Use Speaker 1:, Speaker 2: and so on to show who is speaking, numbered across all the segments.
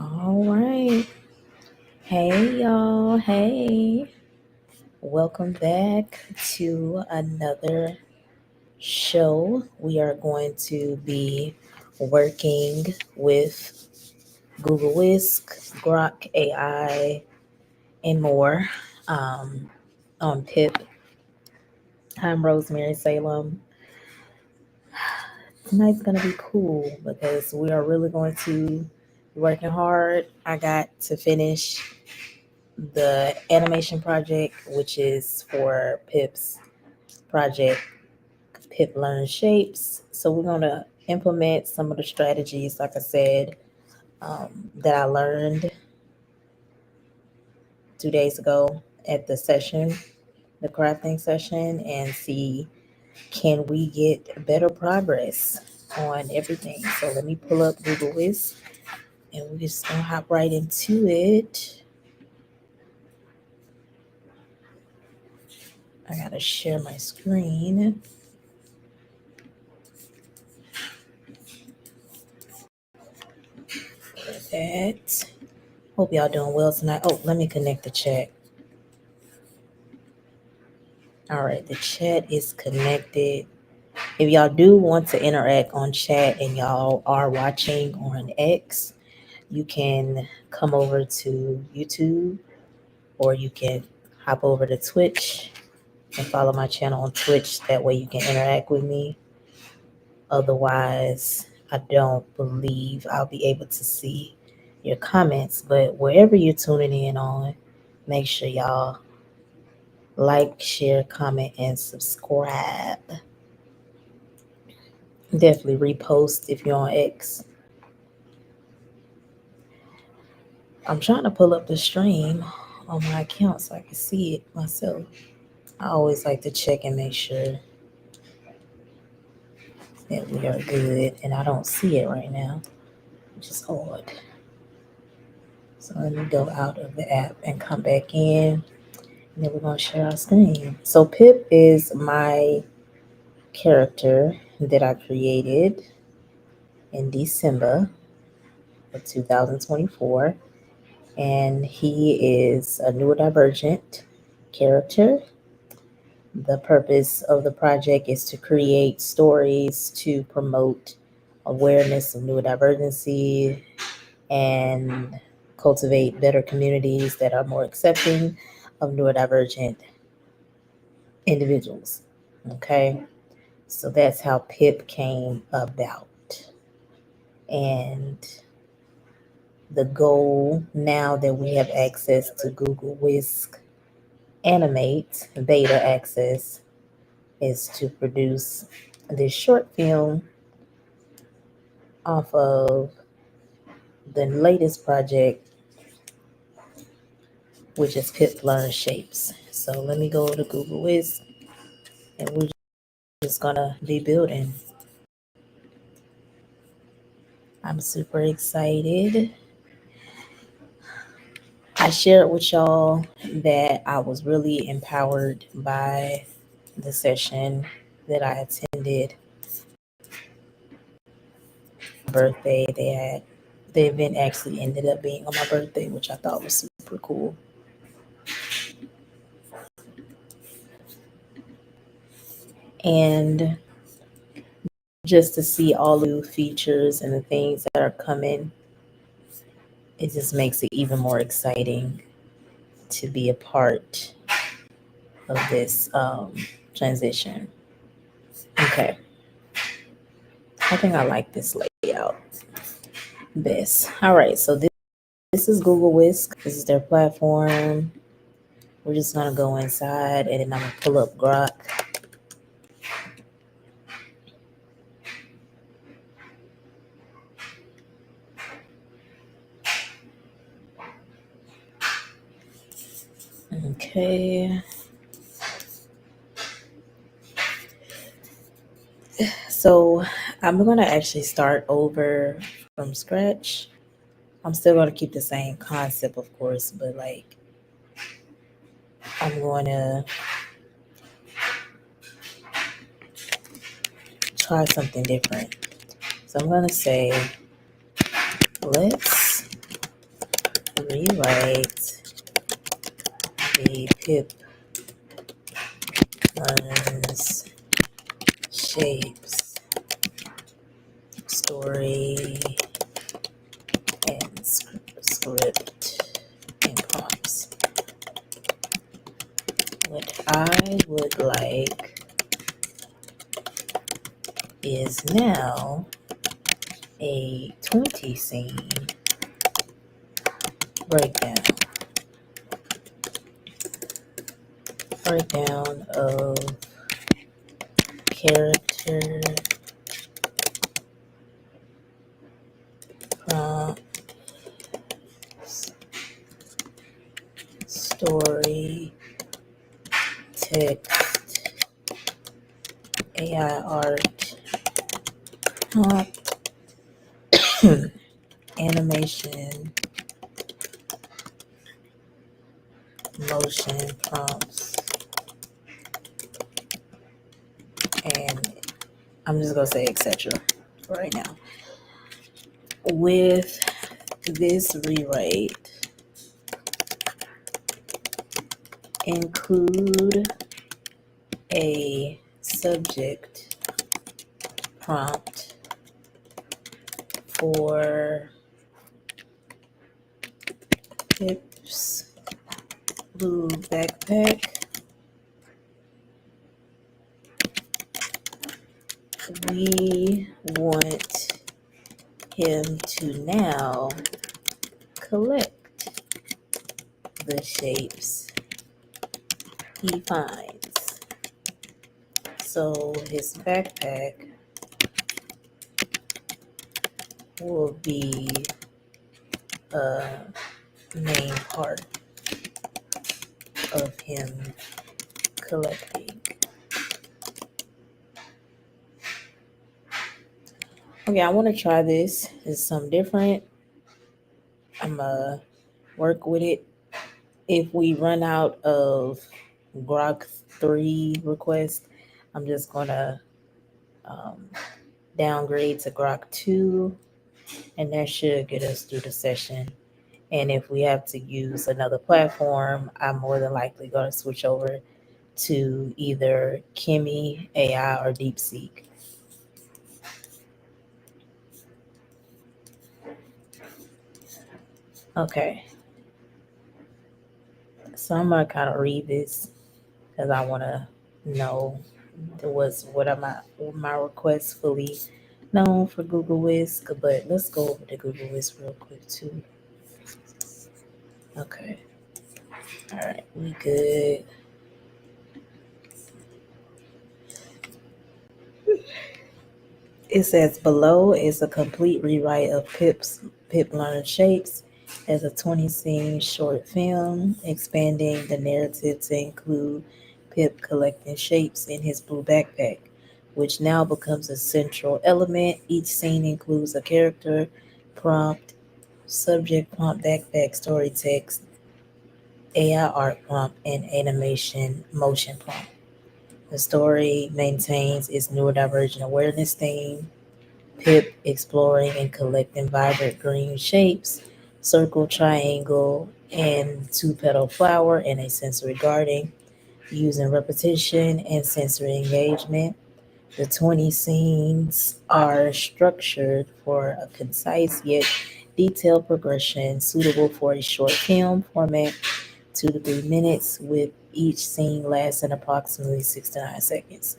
Speaker 1: All right. Hey, y'all. Hey. Welcome back to another show. We are going to be working with Google Whisk, Grok AI, and more um, on PIP. I'm Rosemary Salem. Tonight's going to be cool because we are really going to be working hard. I got to finish the animation project, which is for Pip's project, Pip Learn Shapes. So we're going to implement some of the strategies, like I said, that I learned 2 days ago at the session, the crafting session, and see can we get better progress on everything. So let me pull up Google Whisk and we're just going to hop right into it. I got to share my screen. That. Hope y'all doing well tonight. Oh, let me connect the chat. All right, the chat is connected. If y'all do want to interact on chat and y'all are watching on X, you can come over to YouTube or you can hop over to Twitch and follow my channel on Twitch. That way you can interact with me. Otherwise, I don't believe I'll be able to see your comments. But wherever you're tuning in on, make sure y'all like, share, comment, and subscribe. Definitely repost if you're on X. I'm trying to pull up the stream on my account so I can see it myself. I always like to check and make sure that we are good, and I don't see it right now, which is odd. So let me go out of the app and come back in, and then we're going to share our screen. So Pip is my character that I created in December of 2024. And he is a neurodivergent character. The purpose of the project is to create stories to promote awareness of neurodivergency and cultivate better communities that are more accepting of neurodivergent individuals. Okay, so that's how PIP came about. And the goal, now that we have access to Google Whisk Animate beta access, is to produce this short film off of the latest project, which is Pip Learn Shapes. So let me go to Google Whisk and we're just gonna be building. I'm super excited. I shared with y'all that I was really empowered by the session that I attended. Birthday, the event actually ended up being on my birthday, which I thought was super cool. And just to see all the features and the things that are coming, it just makes it even more exciting to be a part of this transition. Okay, I think I like this layout best. All right, so this is Google Whisk. This is their platform. We're just gonna go inside and then I'm gonna pull up Grok. Okay. So I'm gonna actually start over from scratch. I'm still gonna keep the same concept, of course, but like I'm going to try something different. So I'm going to say, let's rewrite the PIP learns shapes, story, and script and prompts. What I would like is now a 20 scene breakdown. Breakdown of character, prompts, story, text, AI art, prompt, animation, motion prompts, and I'm just gonna say etc. right now. With this rewrite, include a subject prompt for Pip's blue backpack. We want him to now collect the shapes he finds. So his backpack will be a main part of him collecting. Okay, I want to try this. It's something different. I'm gonna work with it. If we run out of Grok 3 requests, I'm just gonna downgrade to Grok 2, and that should get us through the session. And if we have to use another platform, I'm more than likely going to switch over to either Kimi AI or DeepSeek. Okay, so I'm gonna kind of read this because I want to know what are my requests fully known for Google Whisk. But let's go over to Google Whisk real quick too. Okay, all right, we good. It says below is a complete rewrite of Pip Learner Shapes as a 20 scene short film, expanding the narrative to include Pip collecting shapes in his blue backpack, which now becomes a central element. Each scene includes a character, prompt, subject prompt, backpack, story text, AI art prompt, and animation motion prompt. The story maintains its neurodivergent awareness theme, Pip exploring and collecting vibrant green shapes, circle, triangle, and two-petal flower in a sensory garden, using repetition and sensory engagement. The 20 scenes are structured for a concise yet detailed progression suitable for a short film format, 2 to 3 minutes, with each scene lasting approximately 6 to 9 seconds.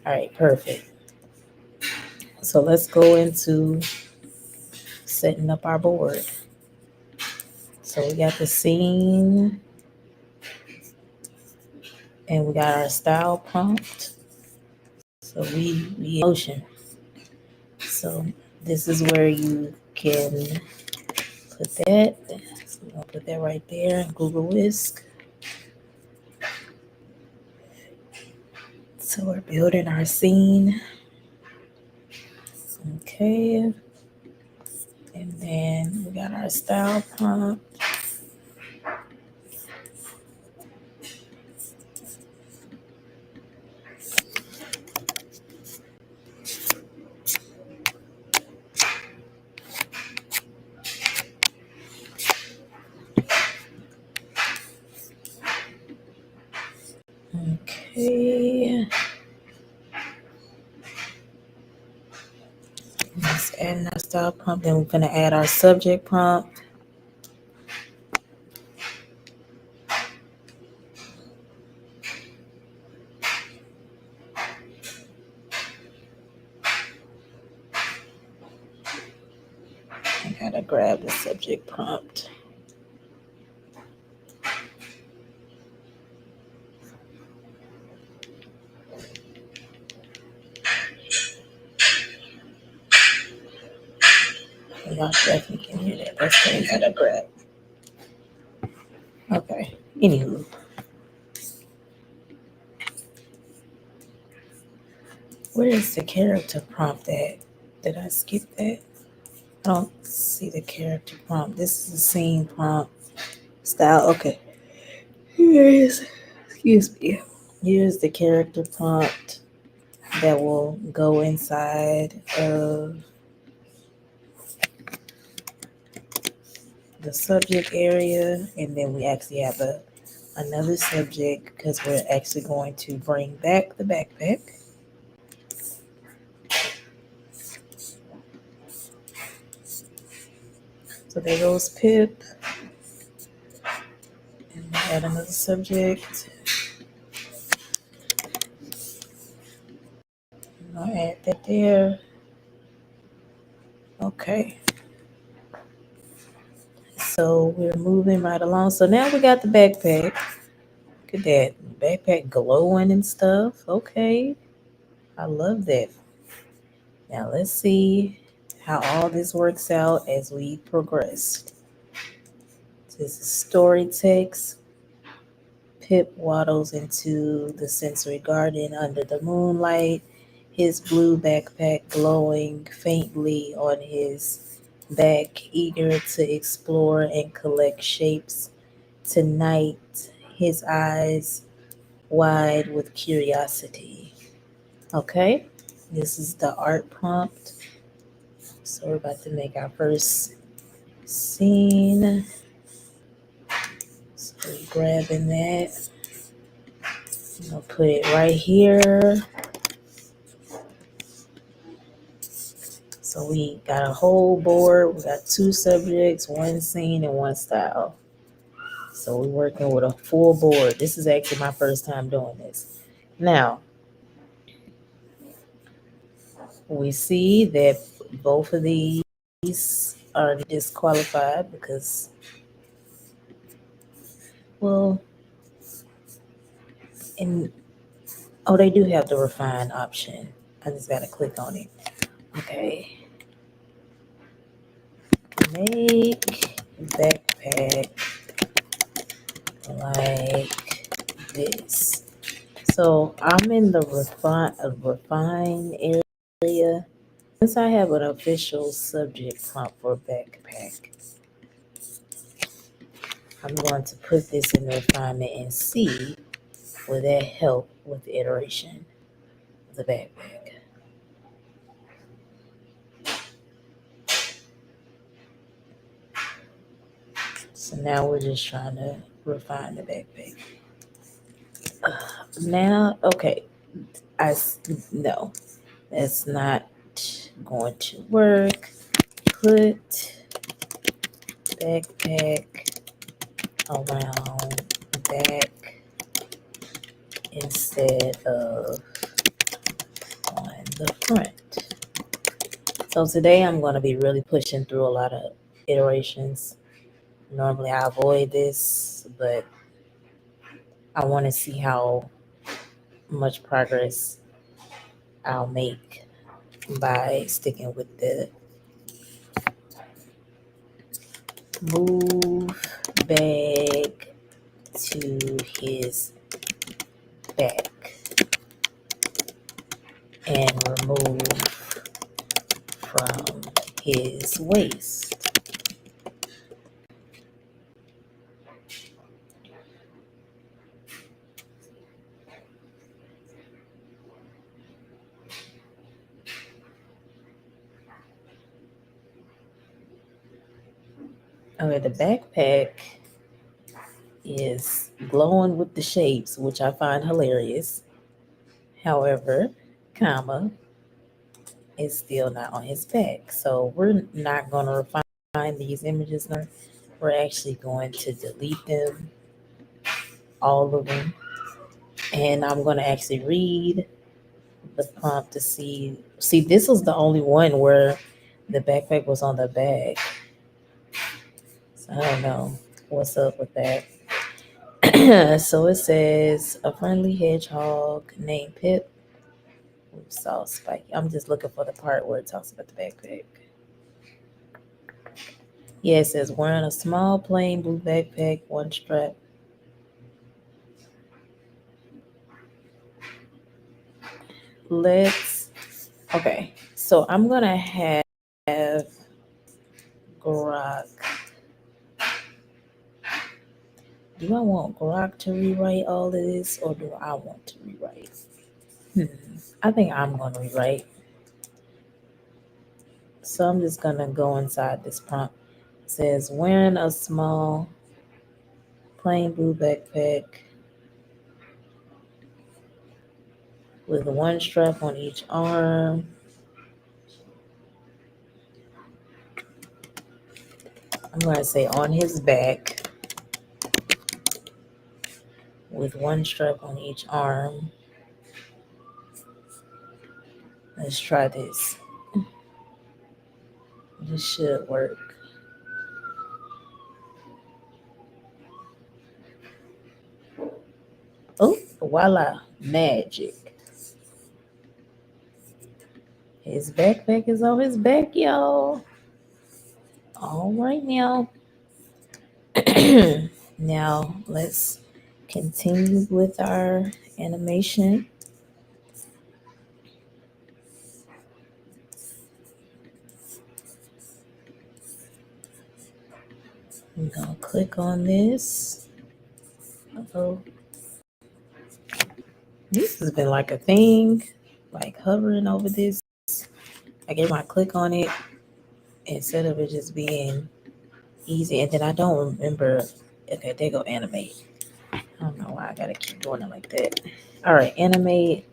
Speaker 1: All right, perfect. So let's go into setting up our board. So we got the scene and we got our style prompt. So we motion. So this is where you can put that. So we're gonna put that right there in Google Whisk. So we're building our scene. Okay. And then we got our style prompt. Okay. Let's add our style prompt. Then we're going to add our subject prompt. I gotta grab the subject prompt. Y'all definitely can hear that. That's what I gotta grab. Okay. Anywho. Where is the character prompt at? Did I skip that? I don't see the character prompt. This is the scene prompt style. Okay. Here it is. Excuse me. Here's the character prompt that will go inside of the subject area, and then we actually have another subject because we're actually going to bring back the backpack. So there goes Pip, and we add another subject. I'll add that there. Okay. So we're moving right along. So now we got the backpack. Look at that. Backpack glowing and stuff. Okay. I love that. Now let's see how all this works out as we progress. This is story text. Pip waddles into the sensory garden under the moonlight, his blue backpack glowing faintly on his back, eager to explore and collect shapes. Tonight, his eyes wide with curiosity. Okay, this is the art prompt. So we're about to make our first scene. So we're grabbing that. I'm gonna put it right here. So we got a whole board. We got 2 subjects, 1 scene, and 1 style. So we're working with a full board. This is actually my first time doing this. Now, we see that both of these are disqualified because, well, and oh, they do have the refine option. I just gotta click on it. Okay. Make backpack like this. So I'm in the refine area. Since I have an official subject prompt for backpack, I'm going to put this in refinement and see will that help with the iteration of the backpack. So now we're just trying to refine the backpack. Now, okay, no, that's not going to work. Put backpack around back instead of on the front. So today I'm going to be really pushing through a lot of iterations. Normally I avoid this, but I want to see how much progress I'll make by sticking with the move bag to his back and remove from his waist. Okay, the backpack is glowing with the shapes, which I find hilarious. However, comma is still not on his back. So we're not going to refine these images. We're actually going to delete them, all of them. And I'm going to actually read the prompt to see. See, this was the only one where the backpack was on the back. So I don't know what's up with that. So it says a friendly hedgehog named Pip with soft spiky. I'm just looking for the part where it talks about the backpack. Yeah, it says wearing a small plain blue backpack, one strap. Let's okay. So I'm gonna have Grok. Do I want Grok to rewrite all of this or do I want to rewrite? I think I'm gonna rewrite. So I'm just gonna go inside this prompt. It says wearing a small plain blue backpack with one strap on each arm. I'm going to say on his back with one strap on each arm. Let's try this. This should work. Oh, voila, magic. His backpack is on his back, y'all. All right now. Now let's continue with our animation. I'm gonna click on this. Uh-oh. This has been like a thing, like hovering over this. I get my click on it instead of it just being easy. And then I don't remember. Okay, there go animate. I don't know why I gotta keep doing it like that. All right, animate.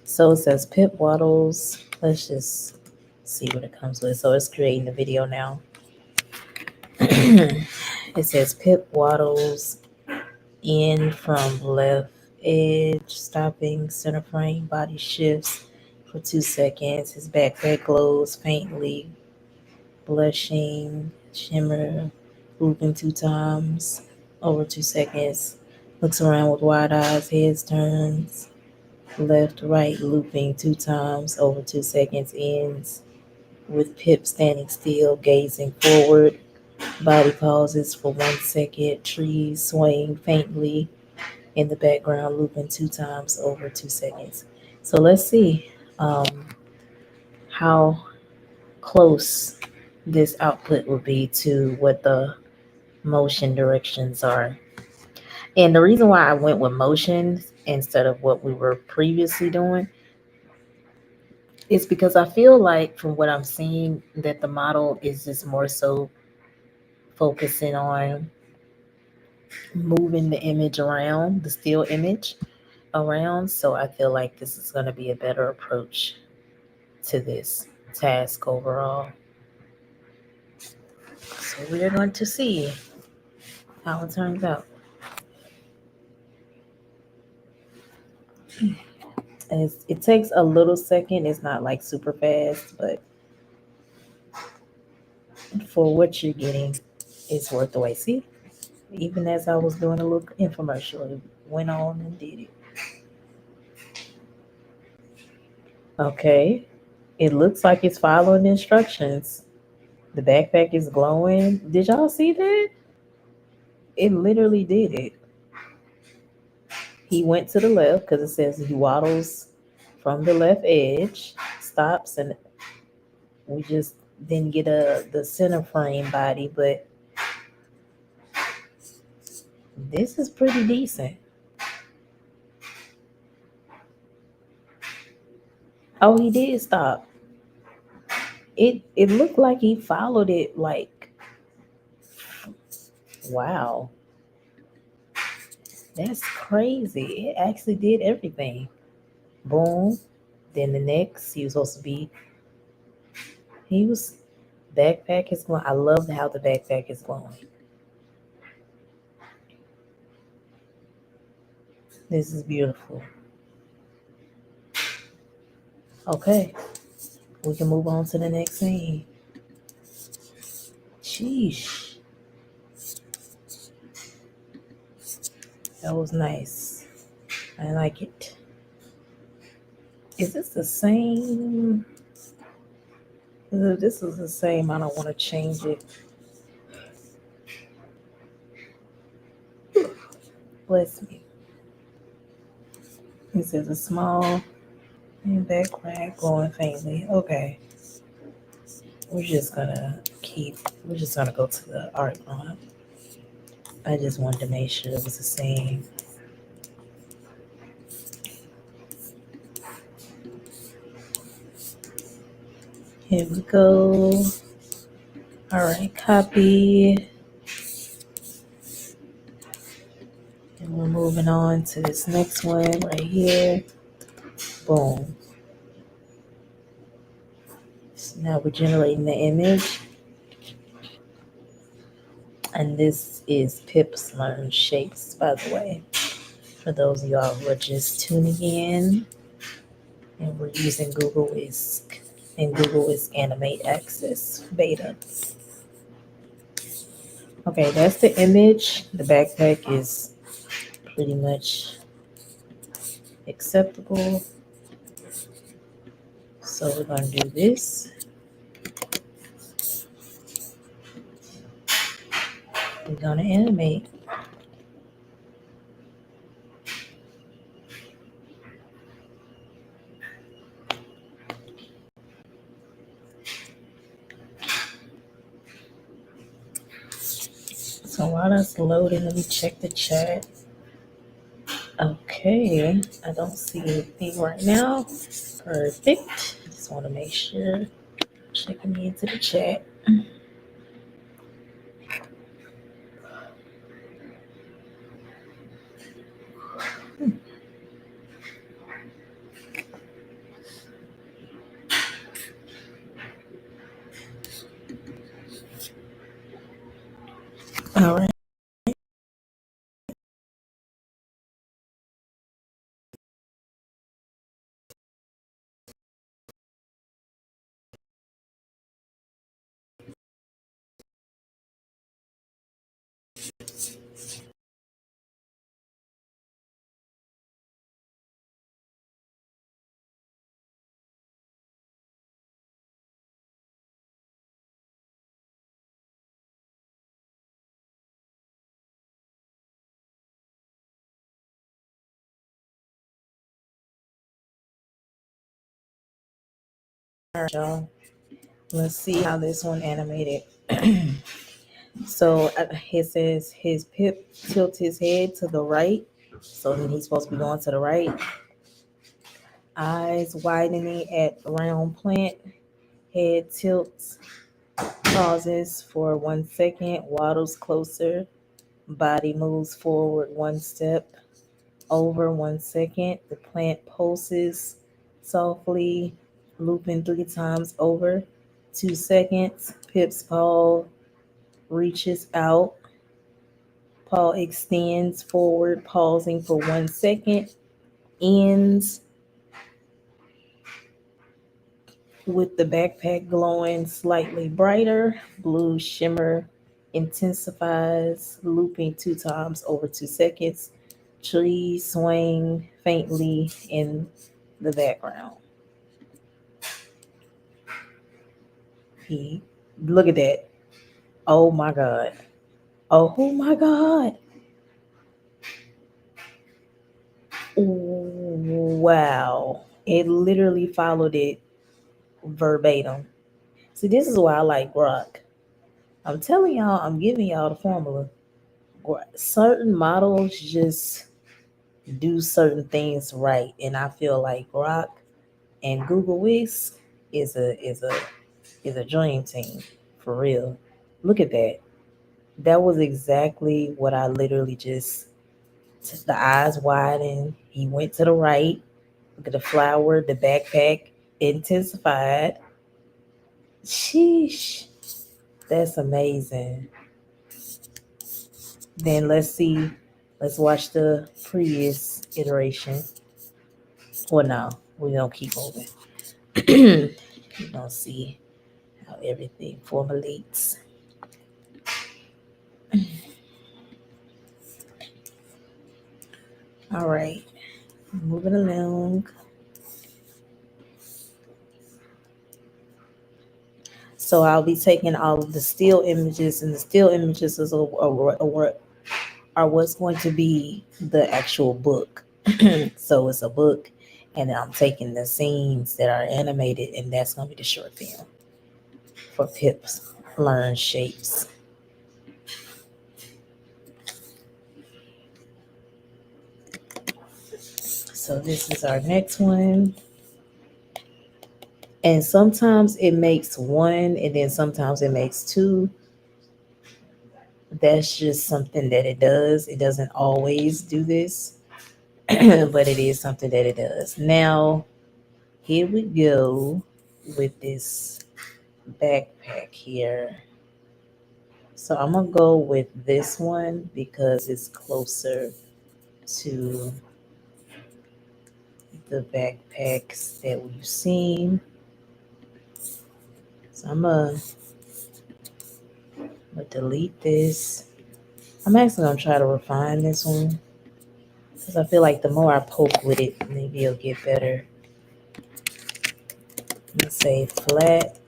Speaker 1: So it says Pip waddles. Let's just see what it comes with. So it's creating the video now. It says Pip waddles in from left edge, stopping center frame, body shifts for 2 seconds. His backpack glows faintly, blushing, shimmer, looping 2 times over 2 seconds. Looks around with wide eyes, head turns left, right, looping 2 times over 2 seconds. Ends with Pip standing still, gazing forward. Body pauses for 1 second. Trees swaying faintly in the background, looping 2 times over 2 seconds. So let's see how close this output will be to what the motion directions are. And the reason why I went with motion instead of what we were previously doing is because I feel like from what I'm seeing that the model is just more so focusing on moving the image around, the still image around. So I feel like this is going to be a better approach to this task overall. So we're going to see how it turns out. And it takes a little second. It's not like super fast, but for what you're getting, it's worth the wait. See, even as I was doing a little infomercial, it went on and did it. Okay, it looks like it's following instructions. The backpack is glowing. Did y'all see that? It literally did it. He went to the left because it says he waddles from the left edge, stops, and we just didn't get the center frame body, but this is pretty decent. Oh, he did stop. It looked like he followed it like wow. That's crazy. It actually did everything. Boom. Then the next, he was supposed to be, he was, backpack is glowing. I love how the backpack is glowing. This is beautiful. Okay, we can move on to the next scene. Sheesh, that was nice. I like it. Is this the same? If this is the same, I don't want to change it. Bless me. This is a small and backpack glowing faintly. Okay, we're just gonna go to the art room. I just wanted to make sure it was the same. Here we go. All right, copy. And we're moving on to this next one right here. Boom. So now we're generating the image. And this is Pip's Learn Shapes, by the way. For those of y'all who are just tuning in, and we're using Google Whisk and Google Whisk Animate Access Beta. Okay, that's the image. The backpack is pretty much acceptable. So we're going to do this. We're going to animate. So while that's loading, let me check the chat. Okay, I don't see anything right now. Perfect. Just want to make sure. Checking into the chat. All right. All right, y'all. Let's see how this one animated. So it says his Pip tilts his head to the right. So then he's supposed to be going to the right. Eyes widening at round plant. Head tilts, pauses for 1 second, waddles closer. Body moves forward 1 step. Over 1 second. The plant pulses softly, looping 3 times over. 2 seconds. Pip's paw reaches out. Paw extends forward, pausing for 1 second. Ends with the backpack glowing slightly brighter. Blue shimmer intensifies, looping 2 times over 2 seconds. Trees swing faintly in the background. He Look at that. Oh my god. Oh my god. Wow. It literally followed it verbatim. See, this is why I like Grok. I'm telling y'all, I'm giving y'all the formula. Certain models just do certain things right, and I feel like Grok and Google Whisk is a dream team for real. Look at that. That was exactly what I literally just. The eyes widened. He went to the right. Look at the flower, the backpack intensified. Sheesh. That's amazing. Then let's see. Let's watch the previous iteration. Well, no, we don't keep moving. You don't see how everything formulates. All right, moving along. So I'll be taking all of the still images, and the still images are what's going to be the actual book. So it's a book, and then I'm taking the scenes that are animated, and that's going to be the short film for Pip's Learn Shapes. So this is our next one. And sometimes it makes one, and then sometimes it makes two. That's just something that it does. It doesn't always do this, but it is something that it does. Now, here we go with this backpack here. So I'm gonna go with this one because it's closer to the backpacks that we've seen. So I'm gonna delete this. I'm actually gonna try to refine this one because I feel like the more I poke with it, maybe it'll get better. Let's say flat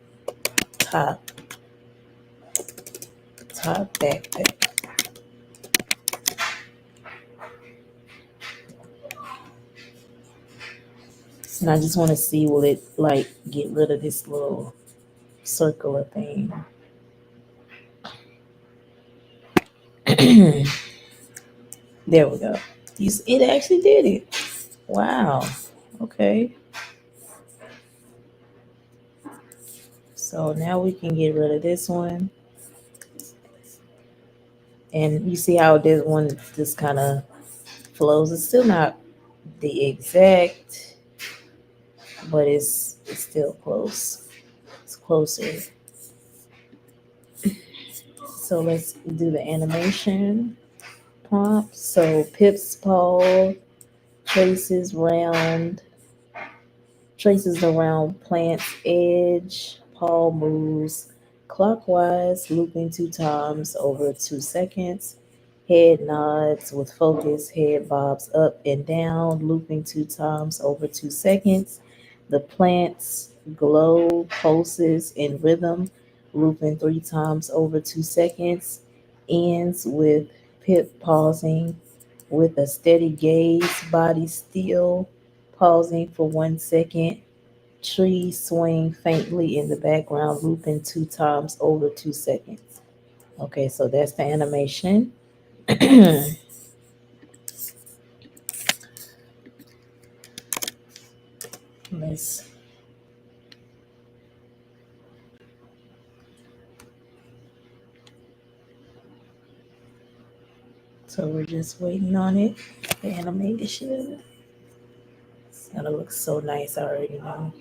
Speaker 1: top backpack. And I just want to see, will it like get rid of this little circular thing? There we go. It actually did it. Wow. Okay. So now we can get rid of this one. And you see how this one just kind of flows. It's still not the exact, but it's still close. It's closer. So let's do the animation prompt. So Pip's paw traces round traces around plant's edge. Paw moves clockwise, looping 2 times over 2 seconds. Head nods with focus. Head bobs up and down, looping 2 times over 2 seconds. The plant's glow pulses in rhythm, looping 3 times over 2 seconds. Ends with Pip pausing with a steady gaze, body still, pausing for 1 second. Trees swing faintly in the background, looping 2 times over 2 seconds. Okay, so that's the animation. Let's so we're just waiting on it. The animation. It's gonna look so nice, I already know.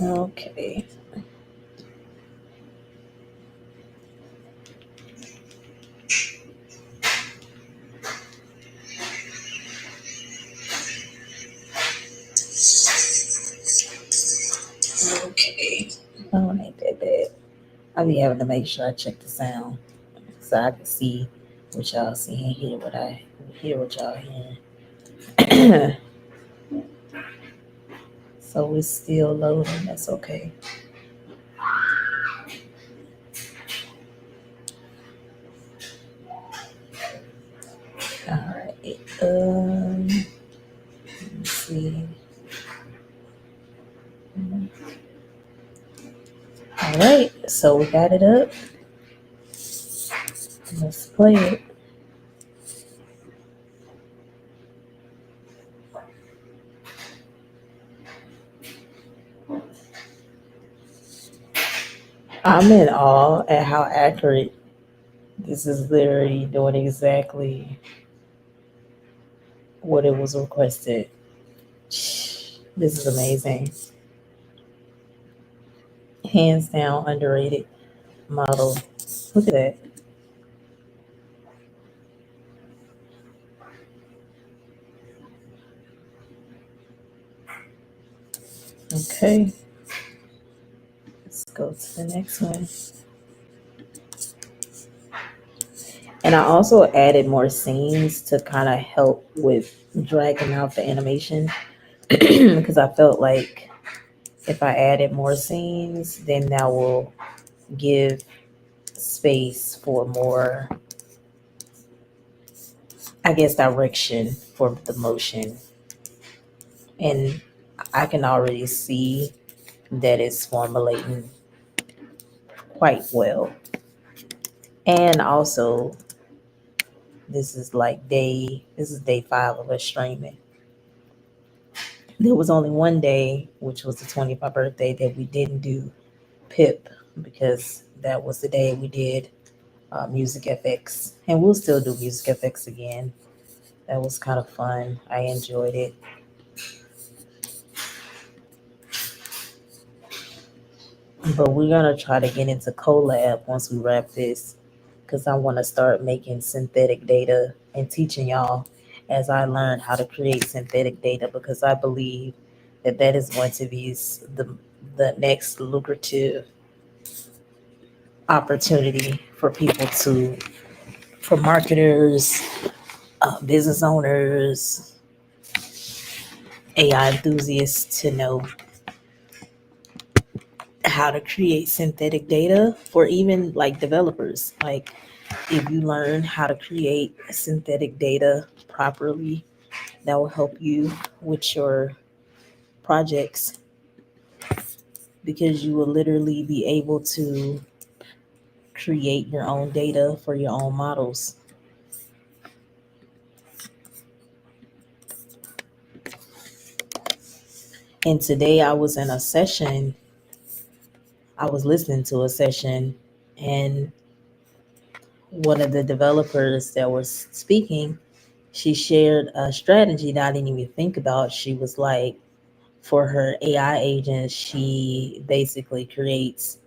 Speaker 1: Okay. Okay. Oh, ain't that bad. I'll be having to make sure I check the sound so I can see what y'all seeing, hear what y'all hearing. So it's still loading. That's okay. All right. Let's see. right, so we got it up. Let's play it. I'm in awe at how accurate this is, literally doing exactly what it was requested. This is amazing. Hands down, underrated model. Look at that. Okay, let's go to the next one. And I also added more scenes to kind of help with dragging out the animation because I felt like if I added more scenes, then that will give space for more, I guess, direction for the motion. And I can already see that it's formulating quite well. And also, this is day 5 of us streaming. There was only one day, which was the 25th birthday, that we didn't do PIP because that was the day we did Music FX. And we'll still do Music FX again. That was kind of fun. I enjoyed it. But we're going to try to get into collab once we wrap this because I want to start making synthetic data and teaching y'all as I learn how to create synthetic data because I believe that that is going to be the next lucrative opportunity for people to, for marketers, business owners, AI enthusiasts to know how to create synthetic data for even like developers. Like if you learn how to create synthetic data properly, that will help you with your projects because you will literally be able to create your own data for your own models. And today I was in a session, I was listening to a session, and one of the developers that was speaking, she shared a strategy that I didn't even think about. She was like, for her AI agents, she basically creates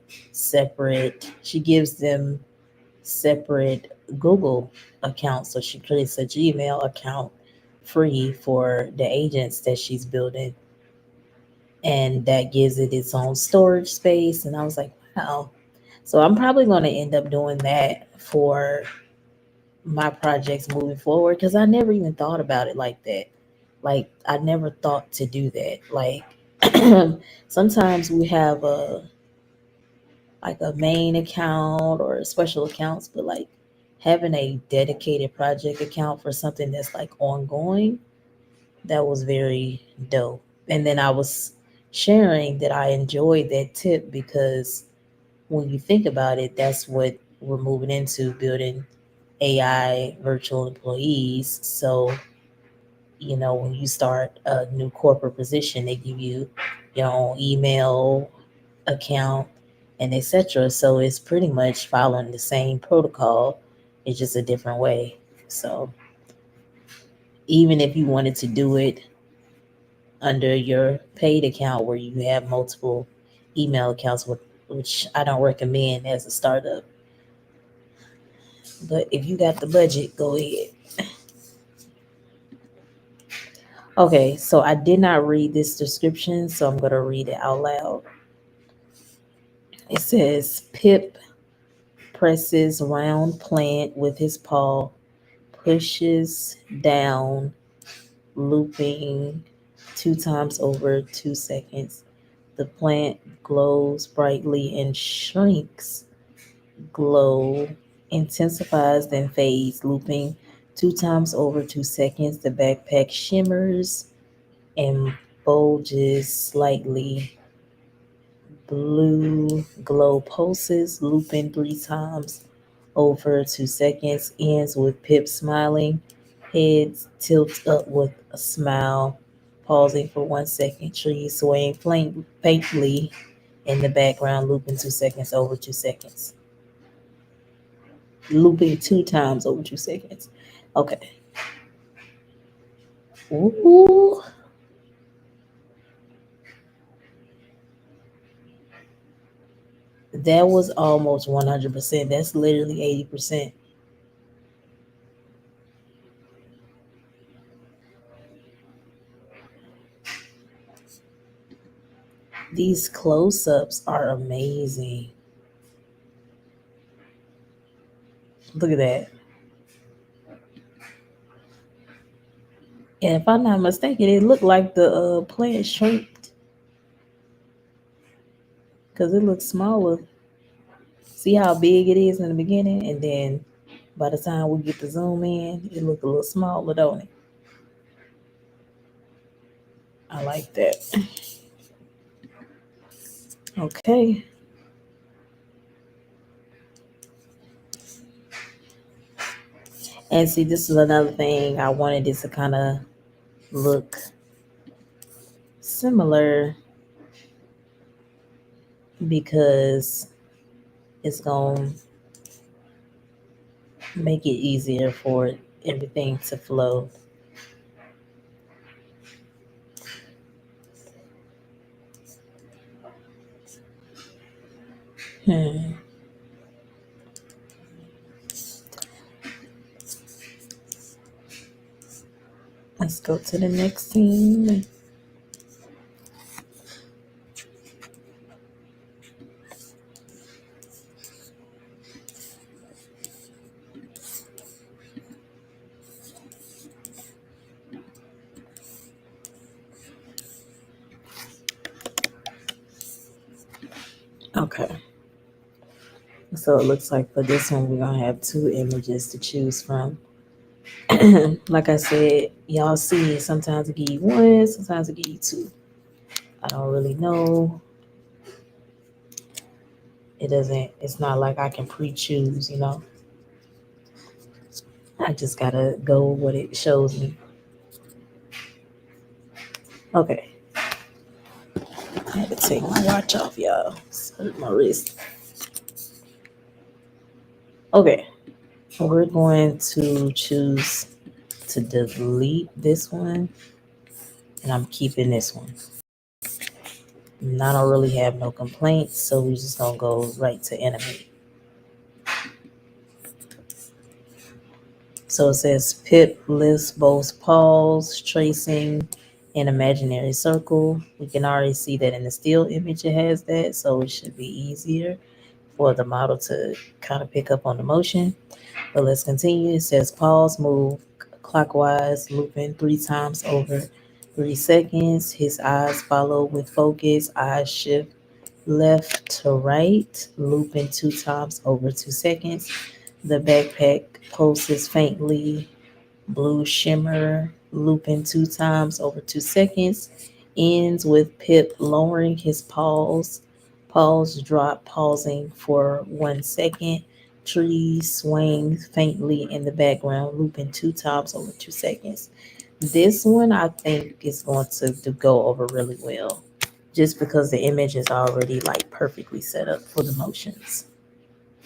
Speaker 1: she gives them separate Google accounts. So she creates a Gmail account free for the agents that she's building, and that gives it its own storage space. And I was like, wow. So I'm probably going to end up doing that for my projects moving forward because I never even thought about it like that. Like I never thought to do that. Like sometimes we have a main account or special accounts, but like having a dedicated project account for something that's like ongoing, that was very dope. And then I was sharing that I enjoyed that tip because when you think about it, that's what we're moving into, building AI virtual employees. So, when you start a new corporate position, they give you your own email account and etc. So it's pretty much following the same protocol. It's just a different way. So even if you wanted to do it under your paid account where you have multiple email accounts, which I don't recommend as a startup, but if you got the budget, go ahead. Okay, so I did not read this description, so I'm going to read it out loud. It says Pip presses round plant with his paw, pushes down, looping 2 times over 2 seconds. The plant glows brightly and shrinks. Glow intensifies, then fades, looping 2 times over 2 seconds. The backpack shimmers and bulges slightly. Blue glow pulses, looping 3 times over 2 seconds, ends with Pip smiling, head tilts up with a smile, pausing for 1 second, trees swaying faintly in the background, looping 2 seconds over 2 seconds. Looping 2 times over 2 seconds. Okay. Ooh, that was almost 100%. That's literally 80%. These close ups are amazing. Look at that. And if I'm not mistaken, it looked like the plant shrinked because it looks smaller. See how big it is in the beginning, and then by the time we get to zoom in, it look a little smaller, don't it? I like that. Okay. And see, this is another thing. I wanted it to kind of look similar because it's going to make it easier for everything to flow. Hmm. Let's go to the next scene. Okay. So it looks like for this one, we're going to have 2 images to choose from. Like I said, y'all see, sometimes it give you one, sometimes it give you two. I don't really know. It's not like I can pre-choose. I just gotta go with what it shows me. Okay. I had to take my watch off, y'all. It's hurt my wrist. Okay. We're going to choose to delete this one, and I'm keeping this one. And I don't really have no complaints, so we're just gonna go right to animate. So it says Pip lifts both paws, tracing an imaginary circle. We can already see that in the still image it has that, so it should be easier for the model to kind of pick up on the motion. But let's continue. It says paws move clockwise, looping 3 times over 3 seconds. His eyes follow with focus. Eyes shift left to right, looping 2 times over 2 seconds. The backpack pulses faintly, blue shimmer, looping 2 times over 2 seconds. Ends with Pip lowering his paws. Paws drop, pausing for 1 second. Trees swing faintly in the background, looping 2 times over 2 seconds. This one I think is going to go over really well just because the image is already like perfectly set up for the motions.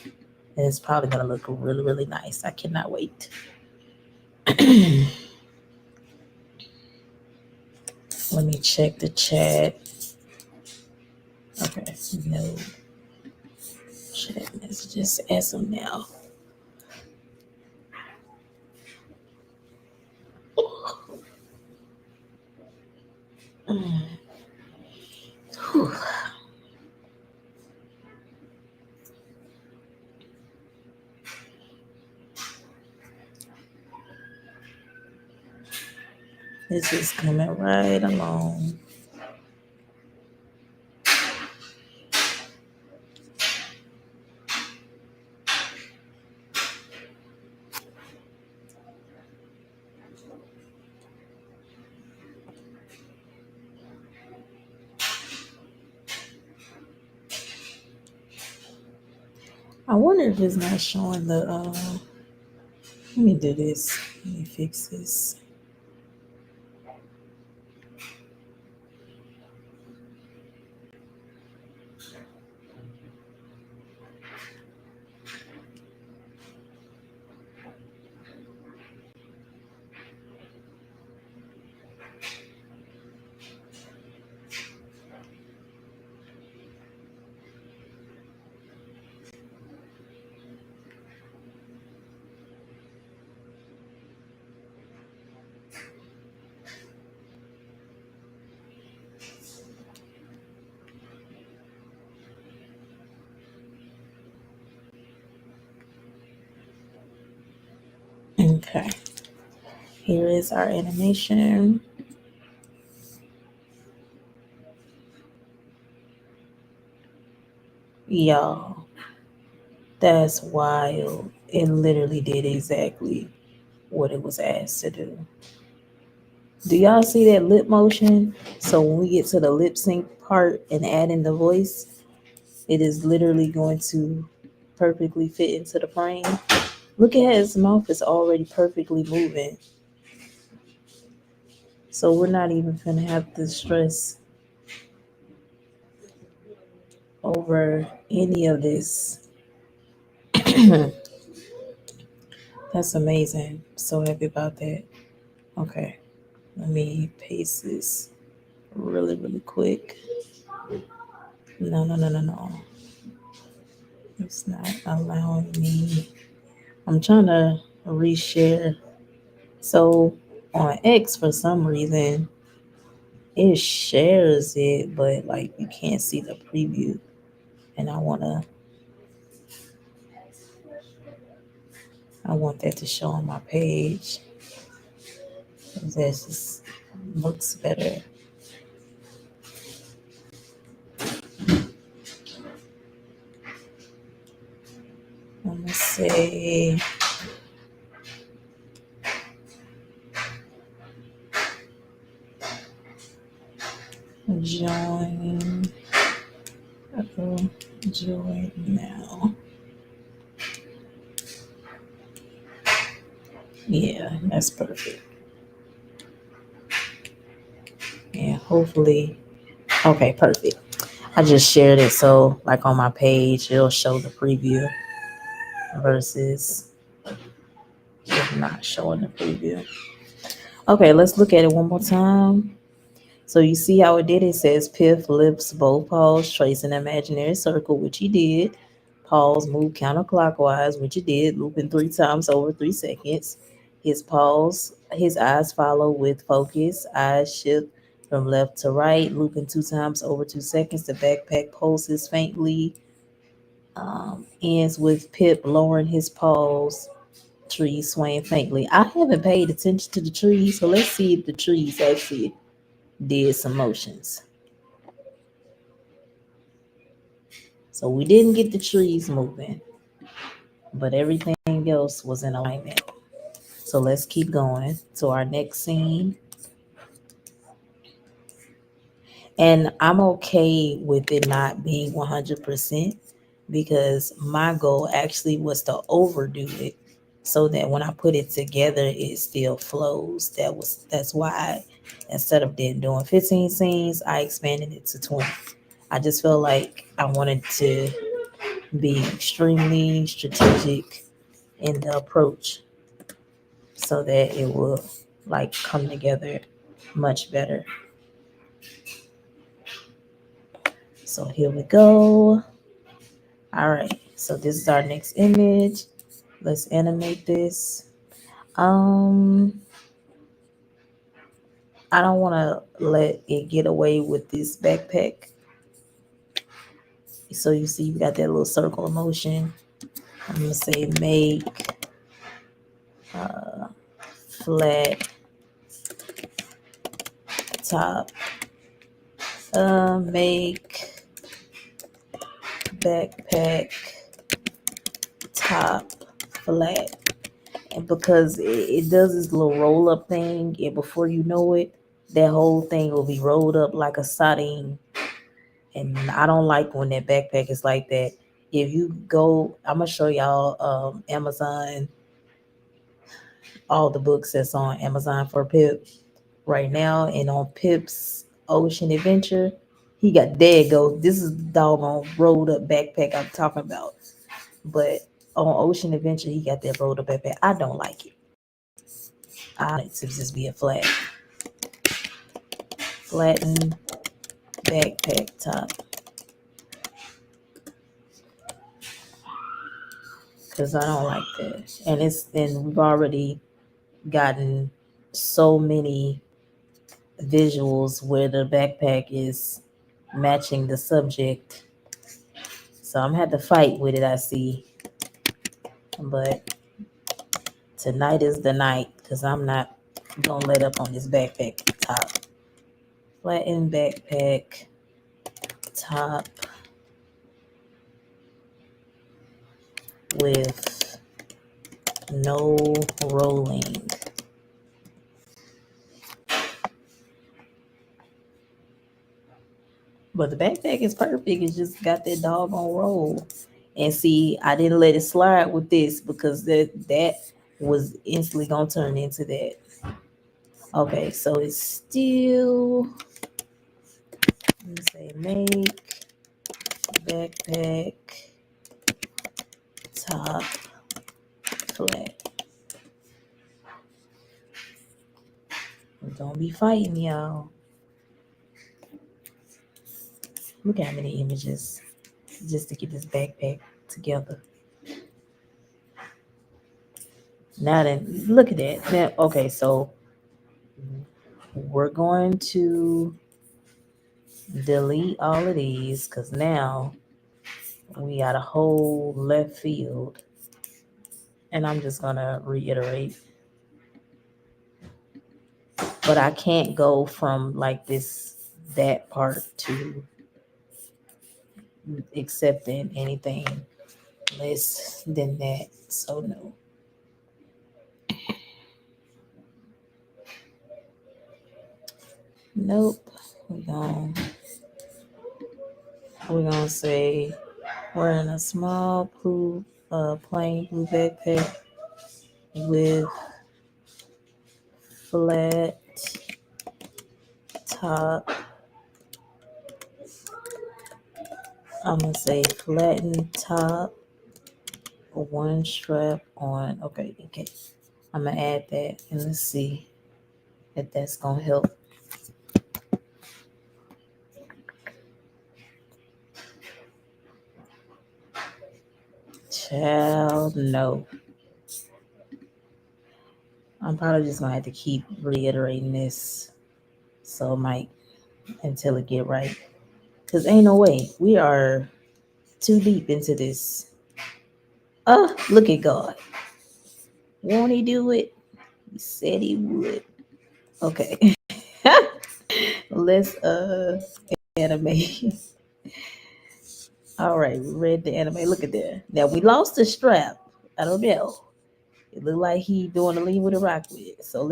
Speaker 1: And it's probably going to look really, really nice. I cannot wait. Let me check the chat. Okay, no chat messages as of now. Whew. This is coming right along. I wonder if it's not showing the. Let me do this. Let me fix this. Okay. Here is our animation. Y'all, that's wild. It literally did exactly what it was asked to do. Do y'all see that lip motion? So when we get to the lip sync part and add in the voice, it is literally going to perfectly fit into the frame. Look at his mouth is already perfectly moving. So we're not even gonna have to stress over any of this. That's amazing. So happy about that. Okay, let me paste this really, really quick. No, no, no, no, no. It's not allowing me. I'm trying to reshare. So on X, for some reason, it shares it, but like you can't see the preview. And I want that to show on my page. That just looks better. I'm gonna say join. Join now. Yeah, that's perfect. And hopefully, okay, perfect. I just shared it so, like on my page, it'll show the preview versus if not showing the preview. Okay, let's look at it one more time. So you see how it did? It says Piff lifts both paws, trace an imaginary circle, which he did. Paws move counterclockwise, which he did, looping 3 times over 3 seconds. His eyes follow with focus. Eyes shift from left to right, looping 2 times over 2 seconds. The backpack pulses faintly. Ends with Pip lowering his paws. Trees swaying faintly. I haven't paid attention to the trees, so let's see if the trees actually did some motions. So we didn't get the trees moving, but everything else was in alignment. So let's keep going to our next scene. And I'm okay with it not being 100% because my goal actually was to overdo it so that when I put it together, it still flows. That's why instead of then doing 15 scenes, I expanded it to 20. I just felt like I wanted to be extremely strategic in the approach so that it will like come together much better. So here we go. All right. So this is our next image. Let's animate this. Um I don't want to let it get away with this backpack. So you see we got that little circle motion. I'm going to say make flat top. Make backpack top flat. And because it does this little roll up thing, and before you know it, that whole thing will be rolled up like a sardine. And I don't like when that backpack is like that. If you go, I'm gonna show y'all Amazon, all the books that's on Amazon for Pip right now, and on Pip's Ocean Adventure, he got, there it goes. This is the doggone rolled up backpack I'm talking about. But on Ocean Adventure, he got that rolled up backpack. I don't like it. I want it to just be a flattened backpack top, because I don't like that. And we've already gotten so many visuals where the backpack is matching the subject. So I'm gonna have to fight with it, I see. But tonight is the night, because I'm not gonna let up on this backpack top. Flattened backpack top with no rolling. But the backpack is perfect. It's just got that doggone roll. And see, I didn't let it slide with this because that was instantly gonna turn into that. Okay, so it's still, let me say, make backpack top flat. Don't be fighting, y'all. Look at how many images just to get this backpack together. Now then, look at that. Now, okay, so we're going to delete all of these because now we got a whole left field. And I'm just gonna reiterate. But I can't go from like that part to accepting anything less than that. So no. Nope. We're gonna say we're in a small plain blue backpack with flat top. I'm gonna say flattened top, one strap on. Okay. I'm gonna add that and let's see if that's gonna help. Child, no. I'm probably just gonna have to keep reiterating this, so Mike, until it get right. Cause ain't no way we are too deep into this. Oh, look at God! Won't He do it? He said He would. Okay, let's animate. All right, we read the anime. Look at there. Now we lost the strap. I don't know. It looked like he doing a lean with a rock with it. So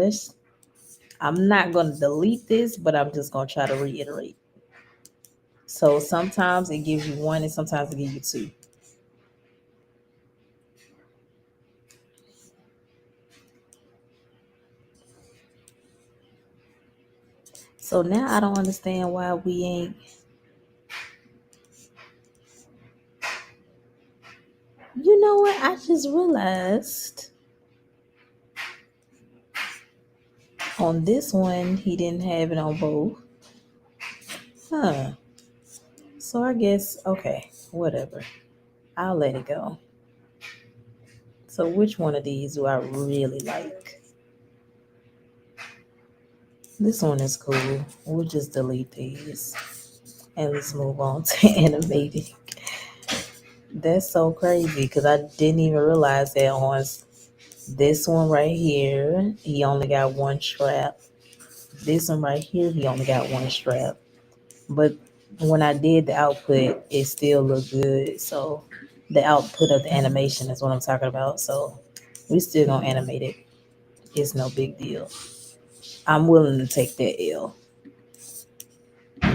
Speaker 1: I'm not gonna delete this, but I'm just gonna try to reiterate. So sometimes it gives you one and sometimes it gives you two. So now I don't understand why we ain't. You know what? I just realized on this one he didn't have it on both. Huh. So I guess, okay, whatever. I'll let it go. So which one of these do I really like? This one is cool. We'll just delete these and let's move on to animating. That's so crazy because I didn't even realize that on this one right here, he only got one strap. This one right here, he only got one strap. But when I did the output, it still looked good. So the output of the animation is what I'm talking about. So we still gonna animate it. It's no big deal. I'm willing to take that L,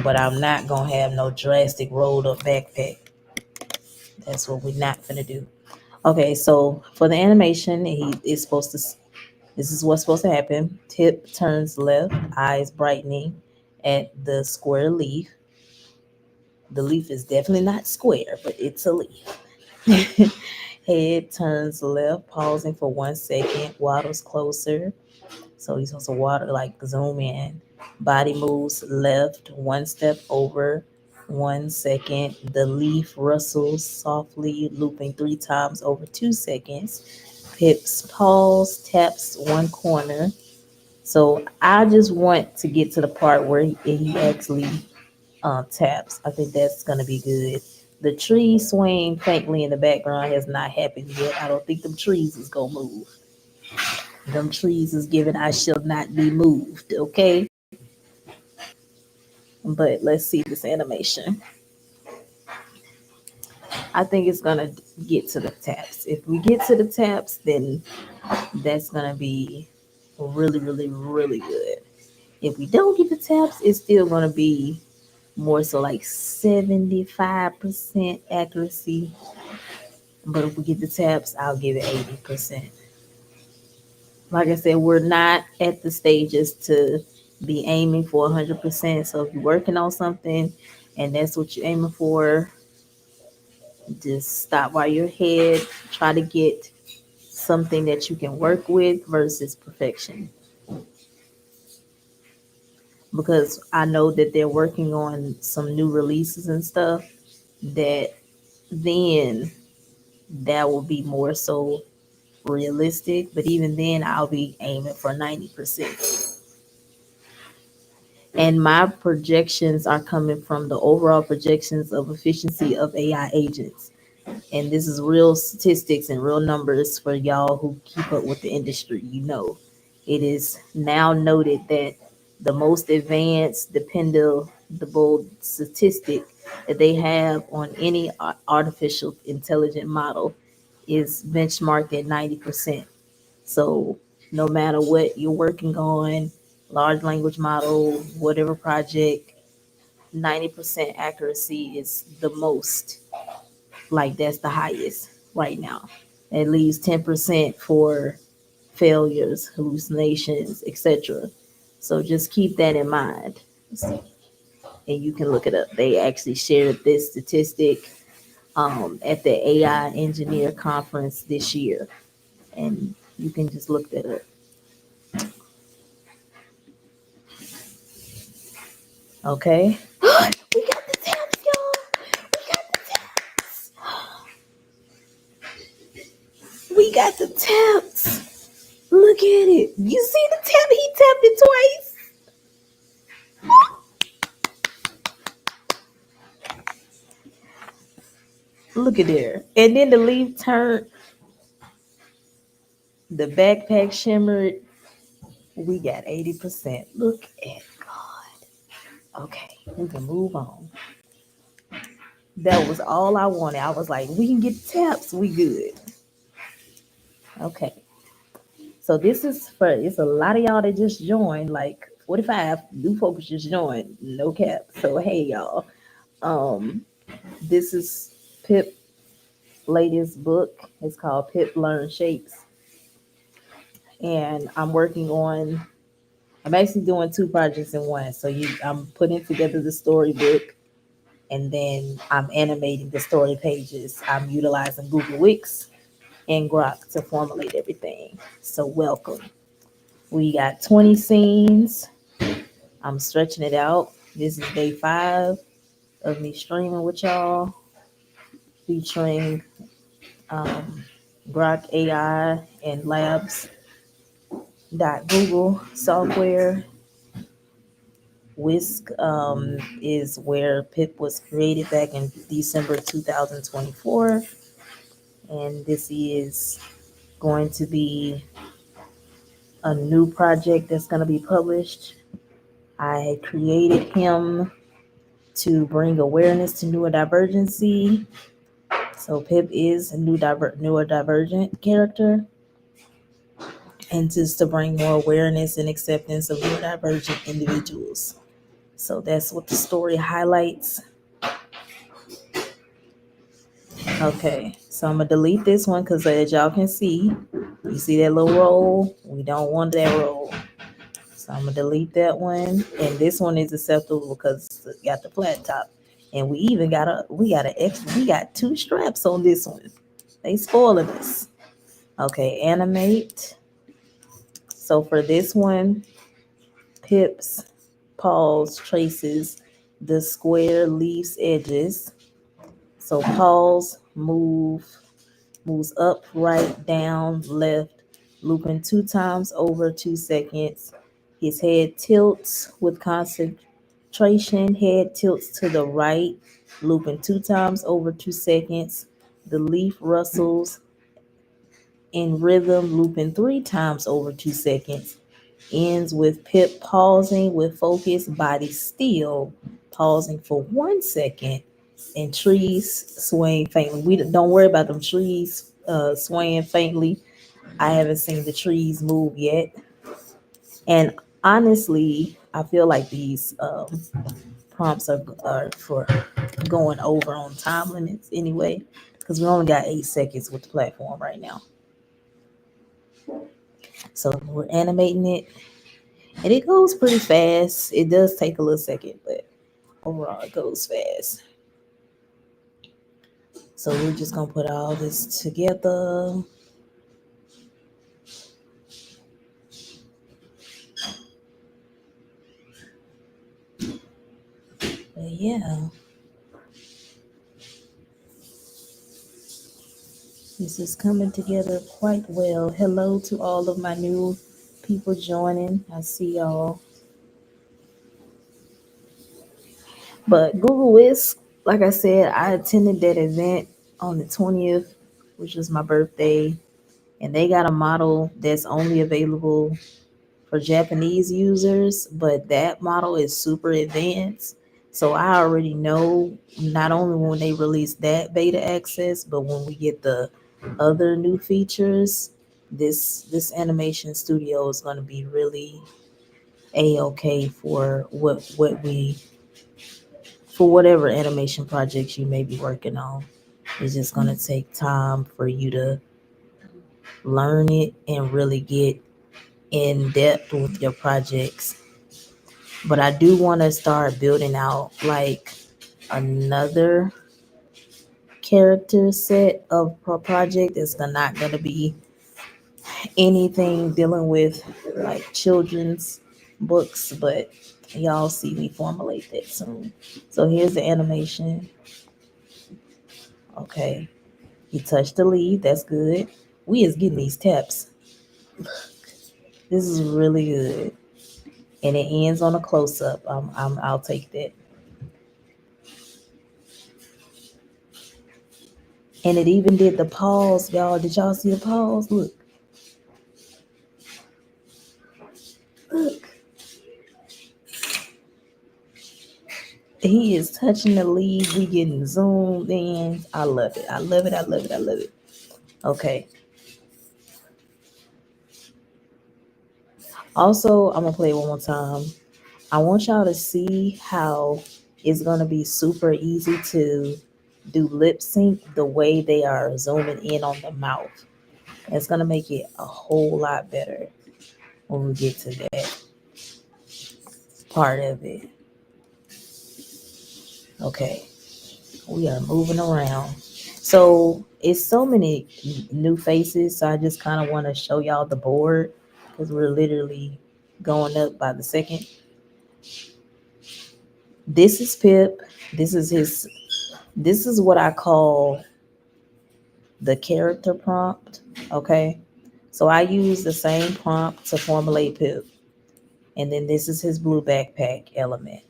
Speaker 1: but I'm not gonna have no drastic rolled up backpack. That's what we're not gonna do. Okay, so for the animation, he is supposed to. This is what's supposed to happen. Tip turns left, eyes brightening at the square leaf. The leaf is definitely not square, but it's a leaf. Head turns left, pausing for 1 second, waddles closer. So he's supposed to water like zoom in. Body moves left, 1 step over, 1 second. The leaf rustles softly, looping 3 times over 2 seconds. Pips pause, taps one corner. So I just want to get to the part where he actually taps. I think that's gonna be good. The tree swaying faintly in the background has not happened yet. I don't think them trees is gonna move. Them trees is given I shall not be moved, okay? But let's see this animation. I think it's gonna get to the taps. If we get to the taps, then that's gonna be really, really, really good. If we don't get the taps, it's still gonna be more so like 75% accuracy. But if we get the taps, I'll give it 80%. Like I said, we're not at the stages to be aiming for 100%. So if you're working on something and that's what you're aiming for, just stop while you're ahead. Try to get something that you can work with versus perfection. Because I know that they're working on some new releases and stuff that then that will be more so realistic. But even then, I'll be aiming for 90%. And my projections are coming from the overall projections of efficiency of AI agents. And this is real statistics and real numbers for y'all who keep up with the industry. It is now noted that the most advanced, dependable statistic that they have on any artificial intelligent model is benchmarked at 90%. So no matter what you're working on, large language model, whatever project, 90% accuracy is the most. Like that's the highest right now. It leaves 10% for failures, hallucinations, etc. So just keep that in mind. And you can look it up. They actually shared this statistic at the AI Engineer Conference this year. And you can just look that up. Okay. We got the tabs, y'all. We got the tabs. We got the tabs. Look at it. You see the tab? He tapped it twice. Look at there. And then the leaf turned, the backpack shimmered. We got 80%. Look at God. Okay, we can move on. That was all I wanted. I was like, we can get the taps. We good. Okay. So this is for, it's a lot of y'all that just joined, like 45 new folks just joined, no cap. So hey y'all. Um, this is Pip latest book. It's called Pip Learn Shapes. And I'm actually doing two projects in one. So I'm putting together the storybook and then I'm animating the story pages. I'm utilizing Google Wix and Grok to formulate everything. So welcome. We got 20 scenes. I'm stretching it out. This is day 5 of me streaming with y'all, featuring um, Grok AI and Labs. Google software. Whisk is where PIP was created back in December 2024. And this is going to be a new project that's going to be published. I created him to bring awareness to neurodivergency. So Pip is a newer divergent character, and just to bring more awareness and acceptance of neurodivergent individuals. So that's what the story highlights. Okay, so I'm gonna delete this one because as y'all can see, you see that little roll? We don't want that roll. So I'm gonna delete that one. And this one is acceptable because it got the flat top. And we got two straps on this one. They spoiling us. Okay, animate. So for this one, pips, pause, traces, the square leaves edges. So pause, moves up, right, down, left, looping 2 times over 2 seconds. His head tilts with concentration, head tilts to the right, looping 2 times over 2 seconds. The leaf rustles in rhythm, looping 3 times over 2 seconds. Ends with Pip pausing with focus, body still, pausing for 1 second, and trees swaying faintly. We don't worry about them trees swaying faintly. I haven't seen the trees move yet, and honestly, I feel like these prompts are for going over on time limits anyway, because we only got 8 seconds with the platform right now. So we're animating it, and it goes pretty fast. It does take a little second, but overall it goes fast. So we're just gonna put all this together. But yeah, this is coming together quite well. Hello to all of my new people joining. I see y'all. But Google Whisk, like I said, I attended that event on the 20th, which was my birthday, and they got a model that's only available for Japanese users, but that model is super advanced. So I already know not only when they release that beta access, but when we get the other new features, this animation studio is going to be really a okay for what we for whatever animation projects you may be working on. It's just going to take time for you to learn it and really get in depth with your projects. But I do want to start building out like another character set of project that's not going to be anything dealing with like children's books, but y'all see me formulate that soon. So here's the animation. Okay, he touched the lead. That's good. We is getting these taps. This is really good, and it ends on a close up. I'll take that. And it even did the pause, y'all. Did y'all see the pause? Look, look. He is touching the lead. We getting zoomed in. I love it. I love it. I love it. I love it. Okay. Also, I'm gonna play it one more time. I want y'all to see how it's gonna be super easy to do lip sync the way they are zooming in on the mouth. It's gonna make it a whole lot better when we get to that part of it. Okay, we are moving around. So it's so many new faces. So I just kind of want to show y'all the board because we're literally going up by the second. This is Pip. This is his. This is what I call the character prompt. Okay, so I use the same prompt to formulate Pip, and then this is his blue backpack element.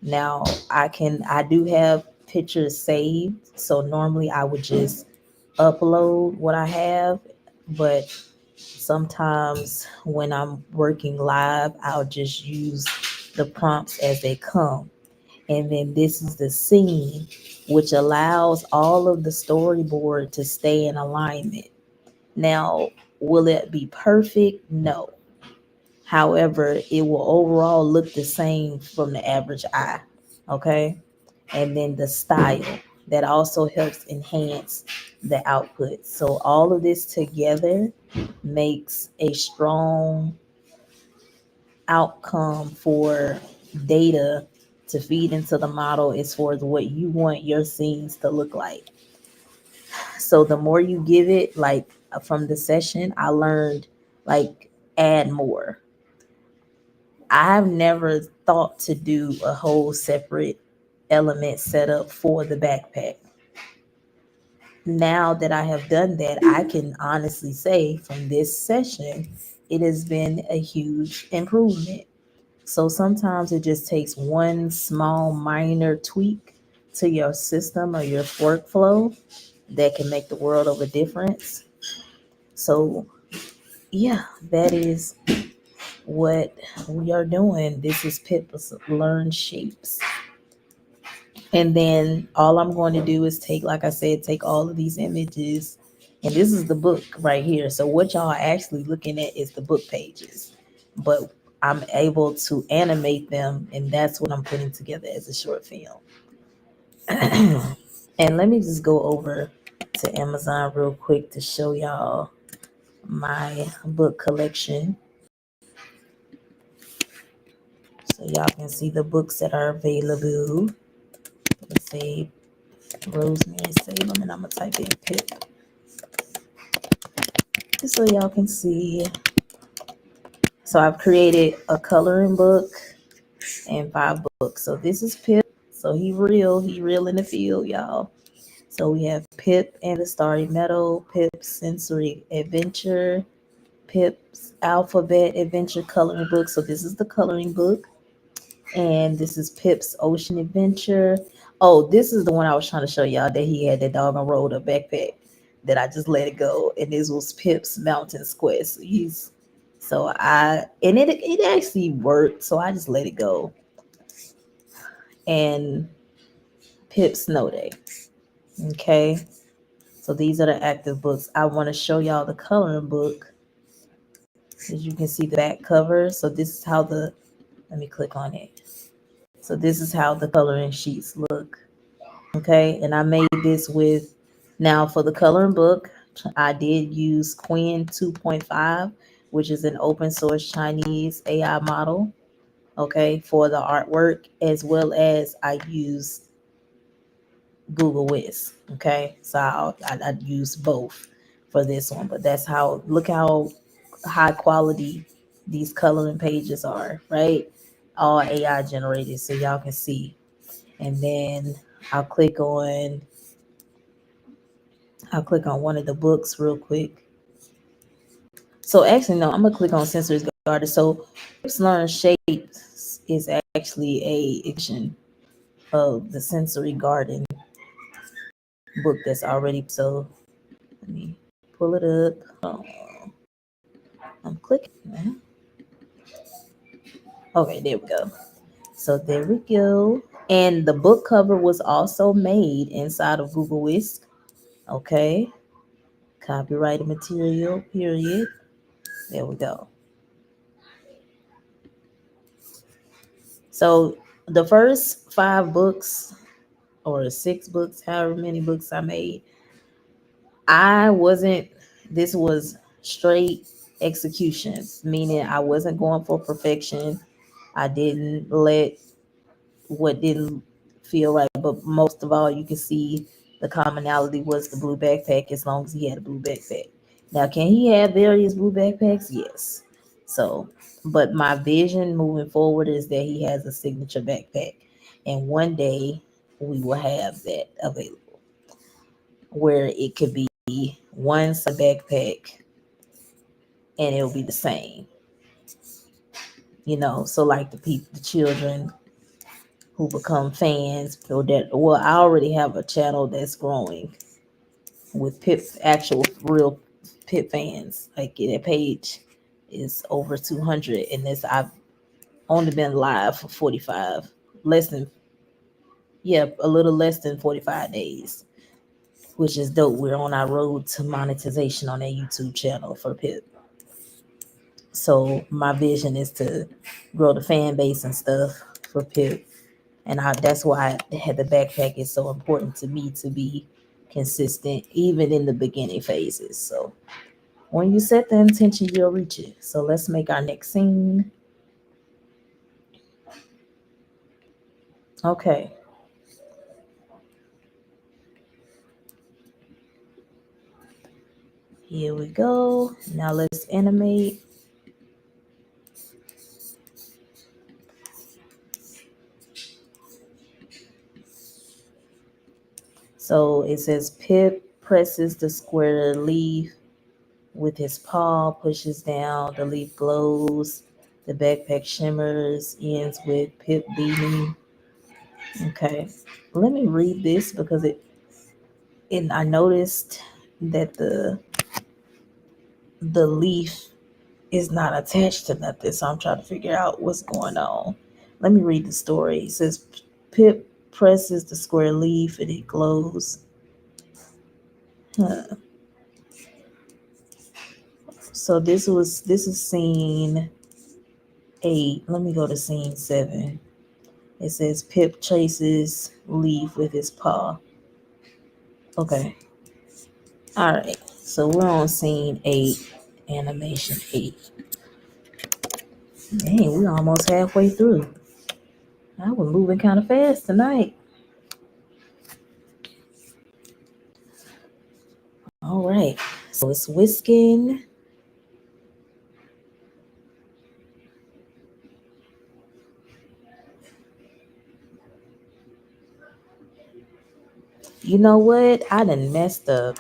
Speaker 1: Now I do have pictures saved, so normally I would just upload what I have, but sometimes when I'm working live, I'll just use the prompts as they come. And then this is the scene, which allows all of the storyboard to stay in alignment. Now, will it be perfect? No. However, it will overall look the same from the average eye. Okay. And then the style. that also helps enhance the output. So all of this together makes a strong outcome for data to feed into the model as far as what you want your scenes to look like. So the more you give it, like from the session, I learned like add more. I've never thought to do a whole separate element setup for the backpack. Now that I have done that, I can honestly say from this session, it has been a huge improvement. So sometimes it just takes one small minor tweak to your system or your workflow that can make the world of a difference. So, yeah, that is what we are doing. This is Pippa's Learn Shapes. And then all I'm going to do is take, like I said, take all of these images. And this is the book right here. So what y'all are actually looking at is the book pages. But I'm able to animate them, and that's what I'm putting together as a short film. And let me just go over to Amazon real quick to show y'all my book collection. So y'all can see the books that are available. Let's say Rosemary Salem, and I'm gonna type in PIP just so y'all can see. So I've created a coloring book and 5 books. So this is Pip. So he real in the field, y'all. So we have Pip and the Starry Meadow, Pip's Sensory Adventure, Pip's Alphabet Adventure coloring book. So this is the coloring book. And this is Pip's Ocean Adventure. Oh, this is the one I was trying to show y'all that he had that dog on road a backpack that I just let it go. And this was Pip's Mountain Quest. It actually worked, so I just let it go. And Pip's Snow Day. Okay. So these are the active books. I want to show y'all the coloring book. As you can see the back cover. So this is how let me click on it. So this is how the coloring sheets look. Okay, and I made this now for the coloring book, I did use Quinn 2.5, which is an open source Chinese AI model, okay, for the artwork, as well as I used Google Whisk, okay? So I used both for this one, but look how high quality these coloring pages are, right? All AI generated, so y'all can see. And then I'll click on one of the books real quick. So actually, no, I'm gonna click on Sensory Garden. So Learn Shapes is actually a edition of the Sensory Garden book that's already. So let me pull it up. Oh, I'm clicking. Okay, there we go. So there we go. And the book cover was also made inside of Google Whisk. Okay. Copyrighted material, period. There we go. So the first 5 books or 6 books, however many books I made, this was straight executions, meaning I wasn't going for perfection. I didn't let what didn't feel right, but most of all, you can see the commonality was the blue backpack as long as he had a blue backpack. Now, can he have various blue backpacks? Yes. So, but my vision moving forward is that he has a signature backpack. And one day we will have that available where it could be one backpack and it'll be the same. So like the children who become fans or I already have a channel that's growing with actual real Pip fans. Like that page is over 200, and I've only been live for 45, less than, yeah, a little less than 45 days, which is dope. We're on our road to monetization on that YouTube channel for Pip. So my vision is to grow the fan base and stuff for Pip. And that's why the backpack is so important to me to be consistent, even in the beginning phases. So when you set the intention, you'll reach it. So let's make our next scene. Okay. Here we go. Now let's animate. So it says Pip presses the square leaf with his paw, pushes down, the leaf glows, the backpack shimmers, ends with Pip beating. Okay. Let me read this because I noticed that the leaf is not attached to nothing. So I'm trying to figure out what's going on. Let me read the story. It says Pip presses the square leaf and it glows. Huh. So this is scene 8. Let me go to scene 7. It says Pip chases leaf with his paw. Okay. All right. So we're on scene 8, animation 8. Dang, we're almost halfway through. I was moving kind of fast tonight. All right. So it's whisking. You know what? I done messed up.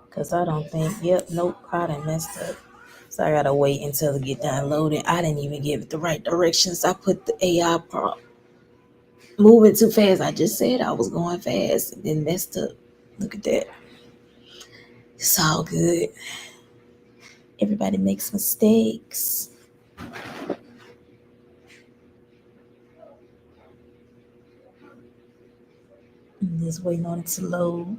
Speaker 1: Because I don't think, yep, nope, I done messed up. So I gotta wait until it get downloaded. I didn't even give it the right directions. I put the AI prompt moving too fast. I just said I was going fast and then messed up. Look at that. It's all good. Everybody makes mistakes. Just waiting on it to load.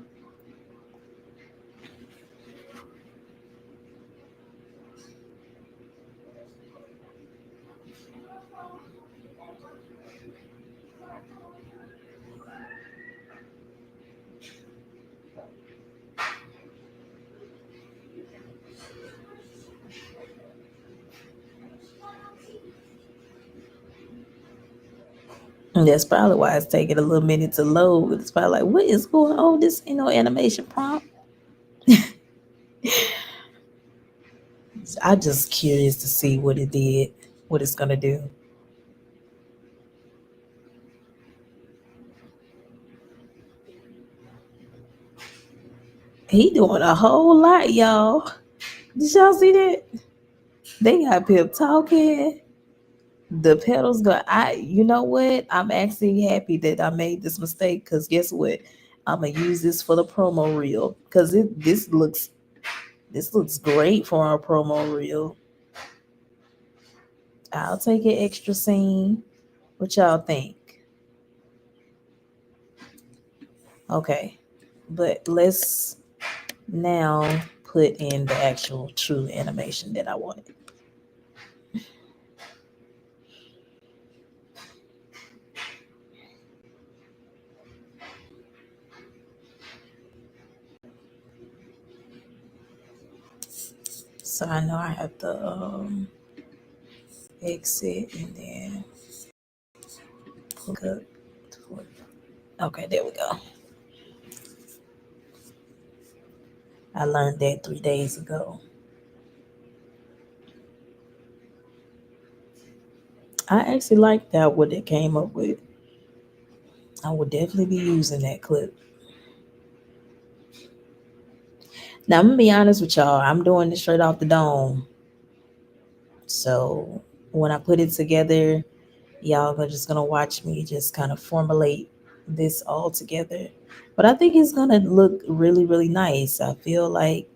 Speaker 1: And that's probably why it's taking a little minute to load. It's probably like, what is going on? This ain't no animation prompt. I just curious to see what it did, what it's gonna do. He doing a whole lot, y'all. Did y'all see that? They got Pip talking. The pedals go. You know what? I'm actually happy that I made this mistake because guess what? I'm gonna use this for the promo reel because this looks great for our promo reel. I'll take an extra scene. What y'all think? Okay, but let's now put in the actual true animation that I wanted. So I know I have to exit and then look up. Okay, there we go. I learned that 3 days ago. I actually like that what they came up with. I would definitely be using that clip. Now I'm gonna be honest with y'all. I'm doing this straight off the dome. So when I put it together, y'all are just gonna watch me just kind of formulate this all together. But I think it's gonna look really, really nice. I feel like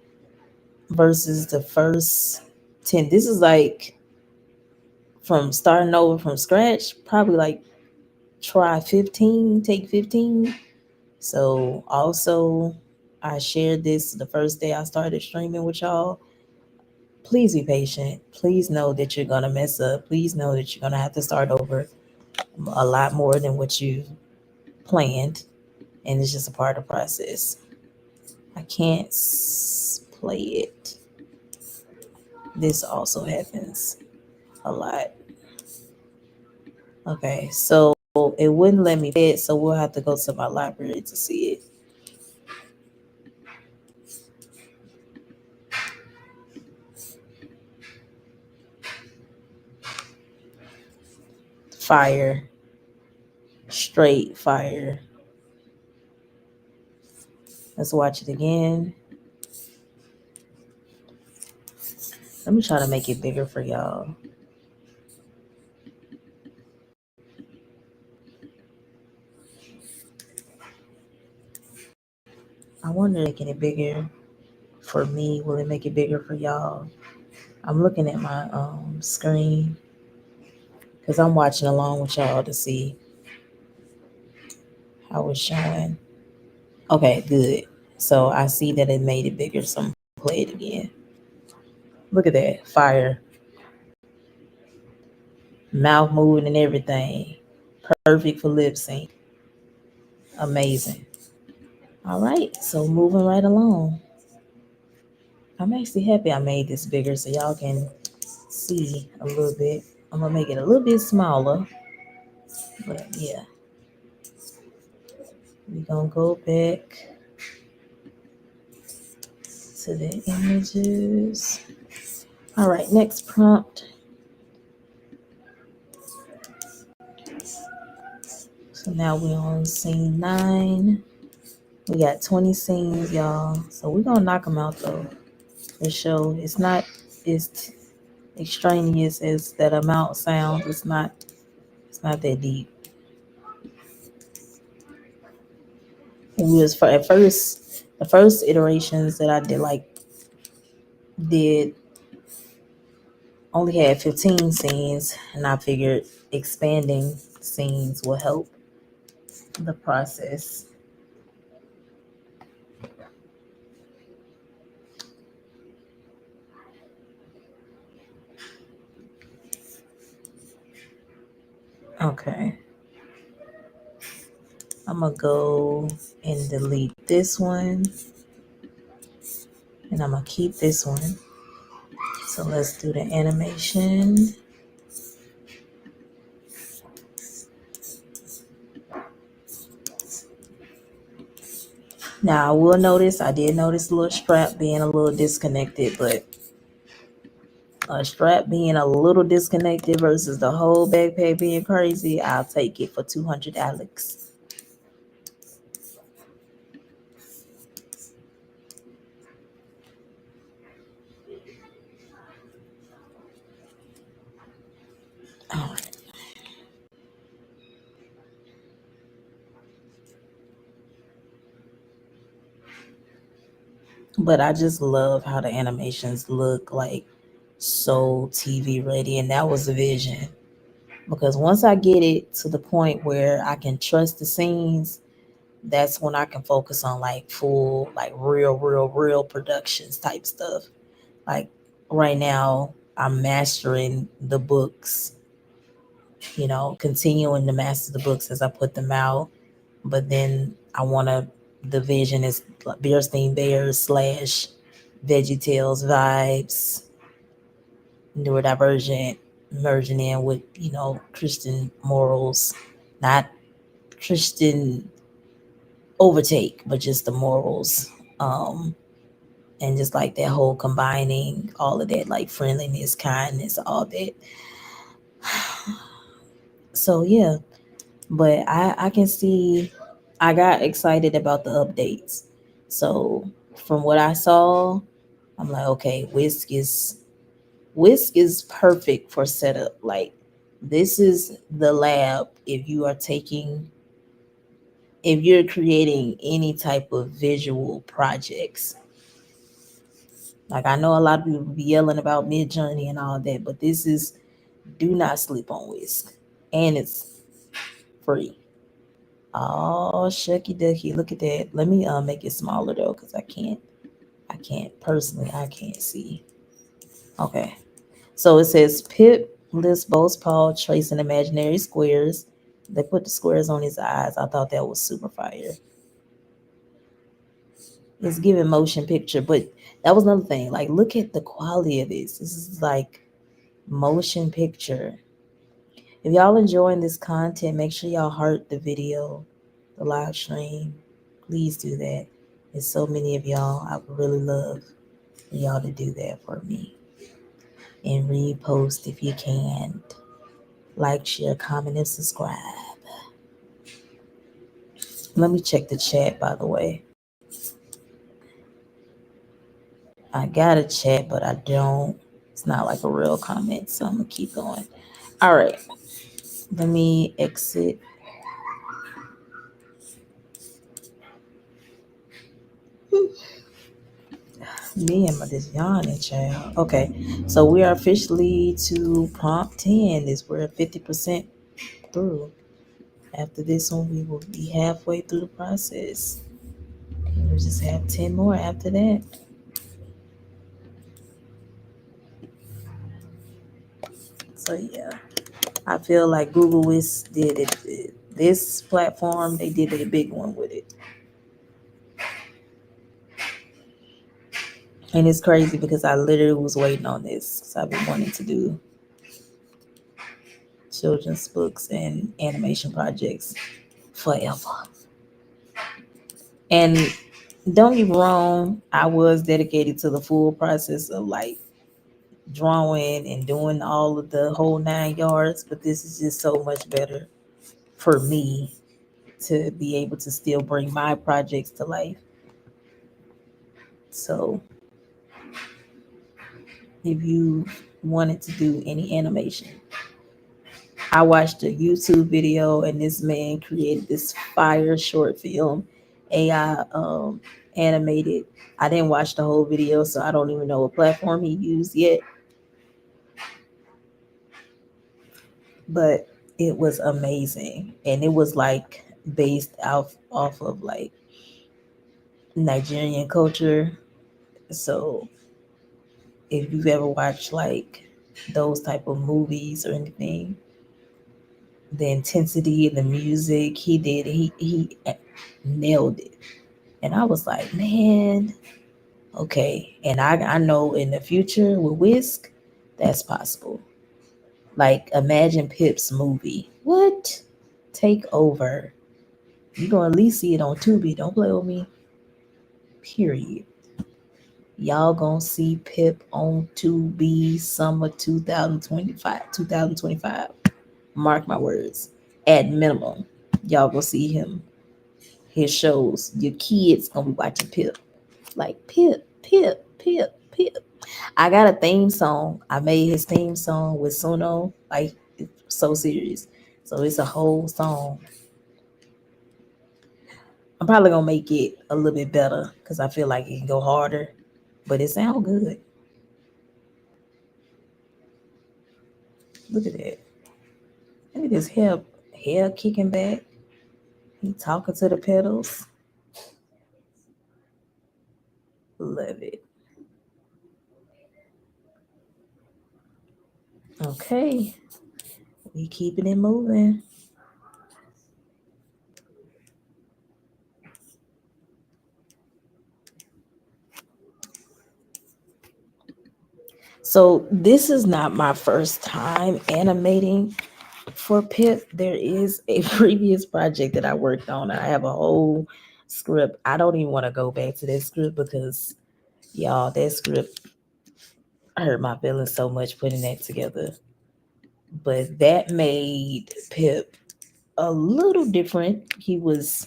Speaker 1: versus the first 10. This is like from starting over from scratch, probably like try 15, take 15. So also I shared this the first day I started streaming with y'all. Please be patient. Please know that you're gonna mess up. Please know that you're gonna have to start over a lot more than what you planned, and it's just a part of the process. I can't play it. This also happens a lot. Okay, so it wouldn't let me play it, so we'll have to go to my library to see it. Fire, straight fire. Let's watch it again. Let me try to make it bigger for y'all. I wonder making it bigger for me. Will it make it bigger for y'all? I'm looking at my screen because I'm watching along with y'all to see how it's showing. Okay, good. So I see that it made it bigger. So I'm gonna play it again. Look at that fire, mouth moving and everything. Perfect for lip sync. Amazing. All right, so moving right along. I'm actually happy I made this bigger so y'all can see a little bit. I'm gonna make it a little bit smaller, but yeah, we're gonna go back to the images. All right, next prompt. So now we're on scene 9. We got 20 scenes, y'all. So we're gonna knock them out though. The show it's not as extraneous as that amount sounds. It's not that deep. It was for at first the first iterations that I did only had 15 scenes, and I figured expanding scenes will help the process. Okay, I'm gonna go and delete this one, and I'm gonna keep this one. So let's do the animation. Now I did notice the little strap being a little disconnected, but a strap being a little disconnected versus the whole backpack being crazy, I'll take it for 200 Alex. All right. But I just love how the animations look like so TV ready, and that was the vision. Because once I get it to the point where I can trust the scenes, that's when I can focus on like full, like real productions type stuff. Like right now, I'm mastering the books, continuing to master the books as I put them out. But then the vision is Beerstein Bears slash Veggie Tales vibes, neurodivergent, merging in with, Christian morals, not Christian overtake, but just the morals. And just like that whole combining all of that, like friendliness, kindness, all that. So yeah, but I can see I got excited about the updates. So from what I saw, I'm like, okay, Whisk is perfect for setup. Like this is the lab if you're creating any type of visual projects. Like I know a lot of people be yelling about Mid Journey and all that, but this is do not sleep on Whisk. And it's free. Oh, shucky ducky. Look at that. Let me make it smaller though, because I can't personally I can't see. Okay. So it says Pip lists both Paul tracing imaginary squares. They put the squares on his eyes. I thought that was super fire. It's giving motion picture, but that was another thing. Like, look at the quality of this. This is like motion picture. If y'all enjoying this content, make sure y'all heart the video, the live stream. Please do that. There's so many of y'all. I would really love y'all to do that for me. And repost if you can. Like, share, comment, and subscribe. Let me check the chat, by the way. I got a chat, but I don't. It's not like a real comment, so I'm going to keep going. All right. Let me exit. Me and my this yawning child. Okay, so we are officially to prompt 10. Is we're 50% through. After this one, we will be halfway through the process. And we'll just have 10 more after that. So yeah, I feel like Google Whisk did it. This platform, they did a big one with it. And it's crazy because I literally was waiting on this because I've been wanting to do children's books and animation projects forever. And don't get me wrong, I was dedicated to the full process of like drawing and doing all of the whole 9 yards, but this is just so much better for me to be able to still bring my projects to life. So if you wanted to do any animation, I watched a YouTube video and this man created this fire short film, AI animated. I didn't watch the whole video, so I don't even know what platform he used yet. But it was amazing, and it was like based off of like Nigerian culture. So if you've ever watched like those type of movies or anything, the intensity and the music he nailed it. And I was like, man, okay. And I know in the future with Whisk, that's possible. Like, imagine Pip's movie. What? Take over. You're going to at least see it on Tubi. Don't play with me. Period. Y'all going to see Pip on Tubi summer 2025. 2025. Mark my words. At minimum, y'all going to see him. His shows. Your kids going to be watching Pip. Like, Pip, Pip, Pip, Pip. I got a theme song. I made his theme song with Suno. Like, it's so serious. So it's a whole song. I'm probably gonna make it a little bit better because I feel like it can go harder, but it sounds good. Look at that. Look at his hair kicking back. He talking to the pedals. Love it. Okay, we keeping it moving. So this is not my first time animating for Pip. There is a previous project that I worked on. I have a whole script. I don't even want to go back to that script because y'all, that script hurt my feelings so much putting that together. But that made Pip a little different. He was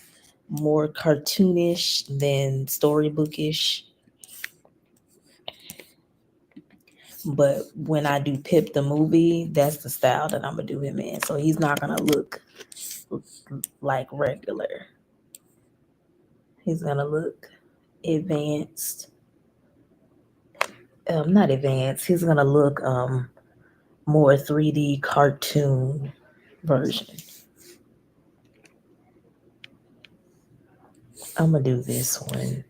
Speaker 1: more cartoonish than storybookish. But when I do Pip the movie, that's the style that I'm gonna do him in. So he's not gonna look like regular. He's gonna look advanced. Not advanced. He's gonna look more 3D cartoon version. I'm gonna do this one.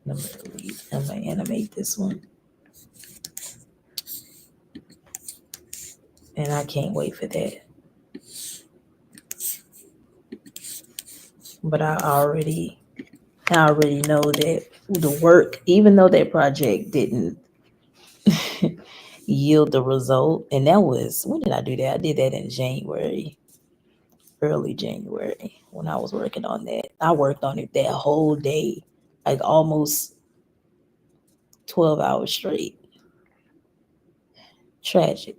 Speaker 1: I'm gonna animate this one, and I can't wait for that. But I already know that the work, even though that project didn't yield the result, and that was, when did I do that? I did that in January, early January, when I was working on that. I worked on it that whole day, like almost 12 hours straight. Tragic.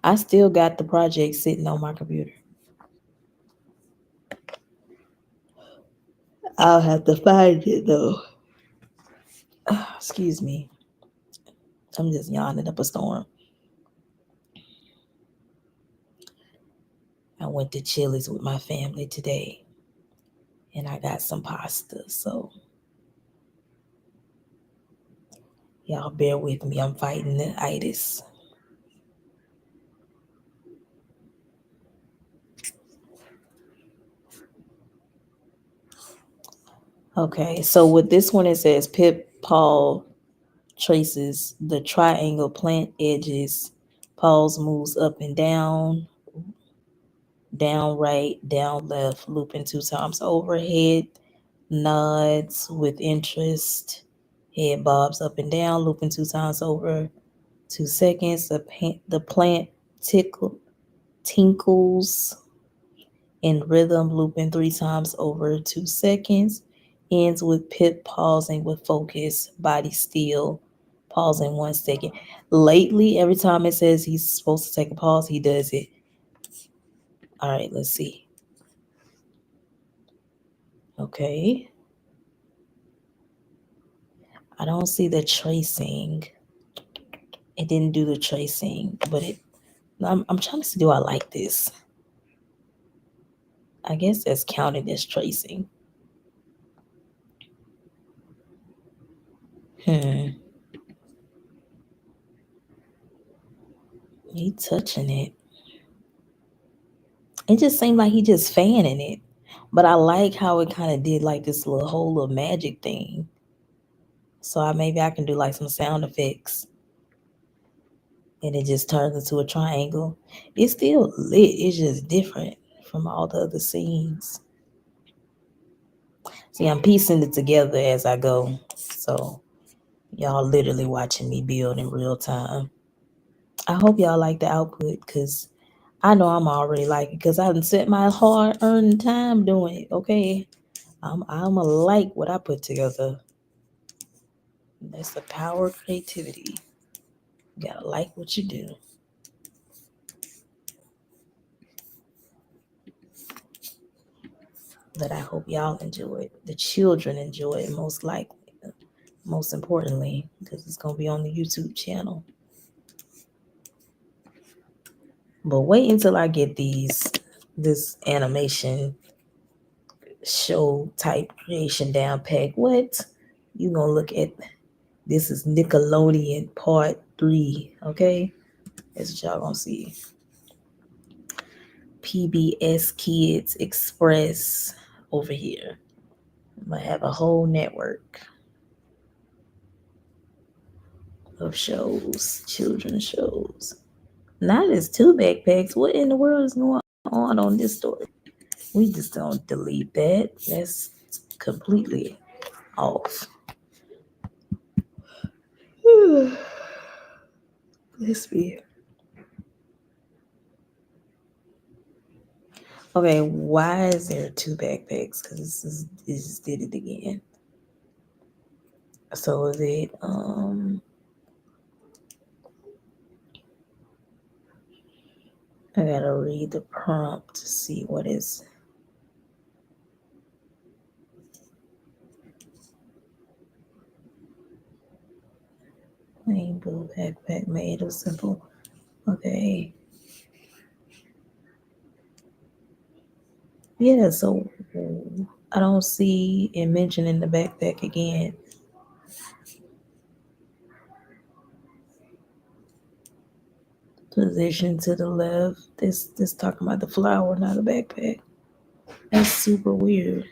Speaker 1: I still got the project sitting on my computer. I'll have to find it though. Excuse me. I'm just yawning up a storm. I went to Chili's with my family today and I got some pasta. So y'all bear with me. I'm fighting the itis. Okay, so with this one it says Pip Paul traces the triangle plant edges. Pause moves up and down right, down left, looping 2 times overhead, nods with interest, head bobs up and down, looping 2 times over 2 seconds. The plant tinkles in rhythm, looping 3 times over 2 seconds. Ends with Pip pausing with focus, body still, pausing 1 second. Lately, every time it says he's supposed to take a pause, he does it. All right, let's see. Okay. I don't see the tracing. It didn't do the tracing, but I'm trying to see, do I like this? I guess that's counted as tracing. Hmm. He touching it. It just seemed like he just fanning it. But I like how it kind of did like this little whole little magic thing. So maybe I can do like some sound effects and it just turns into a triangle. It's still lit. It's just different from all the other scenes. See, I'm piecing it together as I go. So y'all literally watching me build in real time. I hope y'all like the output because I know I'm already like it because I done set my hard earned time doing it. Okay. I'm a like what I put together. That's the power of creativity. You gotta like what you do. But I hope y'all enjoy it. The children enjoy it most likely, most importantly, because it's gonna be on the YouTube channel. But wait until I get this animation show type creation down pack. What? You gonna look at this is Nickelodeon part 3, okay? That's what y'all gonna see. PBS Kids Express over here. I'm gonna have a whole network of shows, children's shows. Not as 2 backpacks. What in the world is going on this story? We just don't delete that. That's completely off. Let's be okay. Why is there 2 backpacks? Because this just did it again. So is it I gotta read the prompt to see what is plain blue backpack made of simple. Okay. Yeah, so I don't see it mentioning the backpack again. Position to the left. This talking about the flower, not a backpack. That's super weird.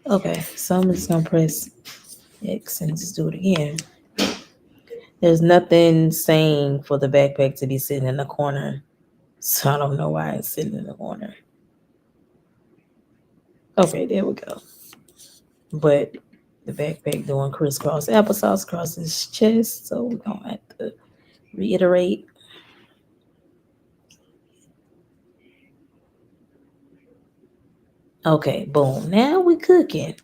Speaker 1: Okay, so I'm just gonna press X and just do it again. There's nothing saying for the backpack to be sitting in the corner, so I don't know why it's sitting in the corner. Okay, there we go. But the backpack doing crisscross applesauce across his chest, so we're gonna have to reiterate. Okay, boom. Now we cooking.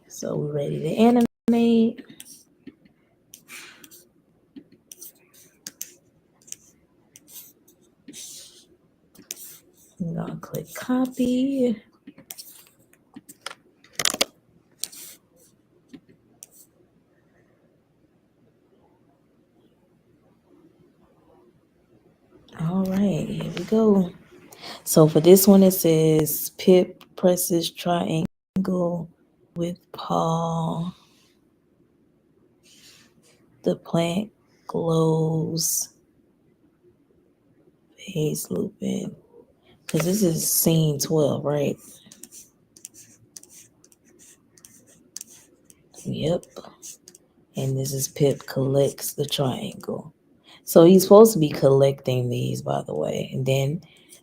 Speaker 1: So we're ready to animate. I'm gonna click copy. All right, here we go. So for this one, it says Pip presses triangle with paw. The plant glows. Phase looping. Because this is scene 12, right? Yep. And this is Pip collects the triangle. So he's supposed to be collecting these, by the way. And then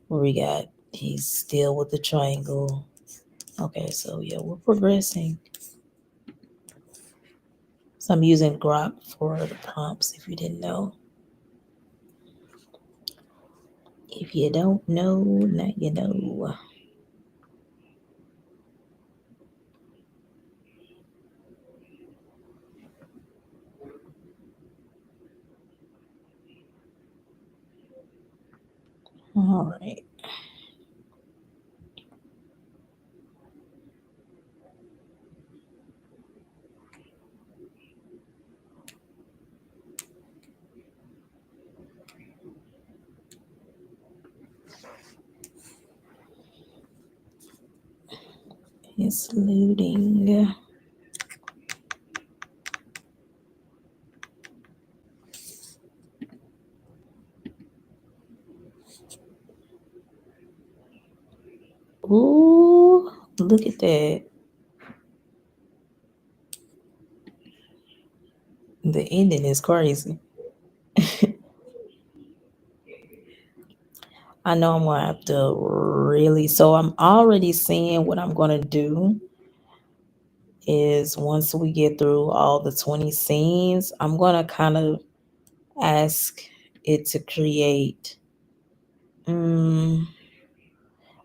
Speaker 1: we got he's still with the triangle. Okay, so yeah, we're progressing. So I'm using Grok for the prompts if you didn't know. If you don't know, now you know. All right. It's loading. Ooh, look at that. The ending is crazy. I know I'm gonna have to really. So I'm already seeing what I'm gonna do is once we get through all the 20 scenes, I'm gonna kind of ask it to create um,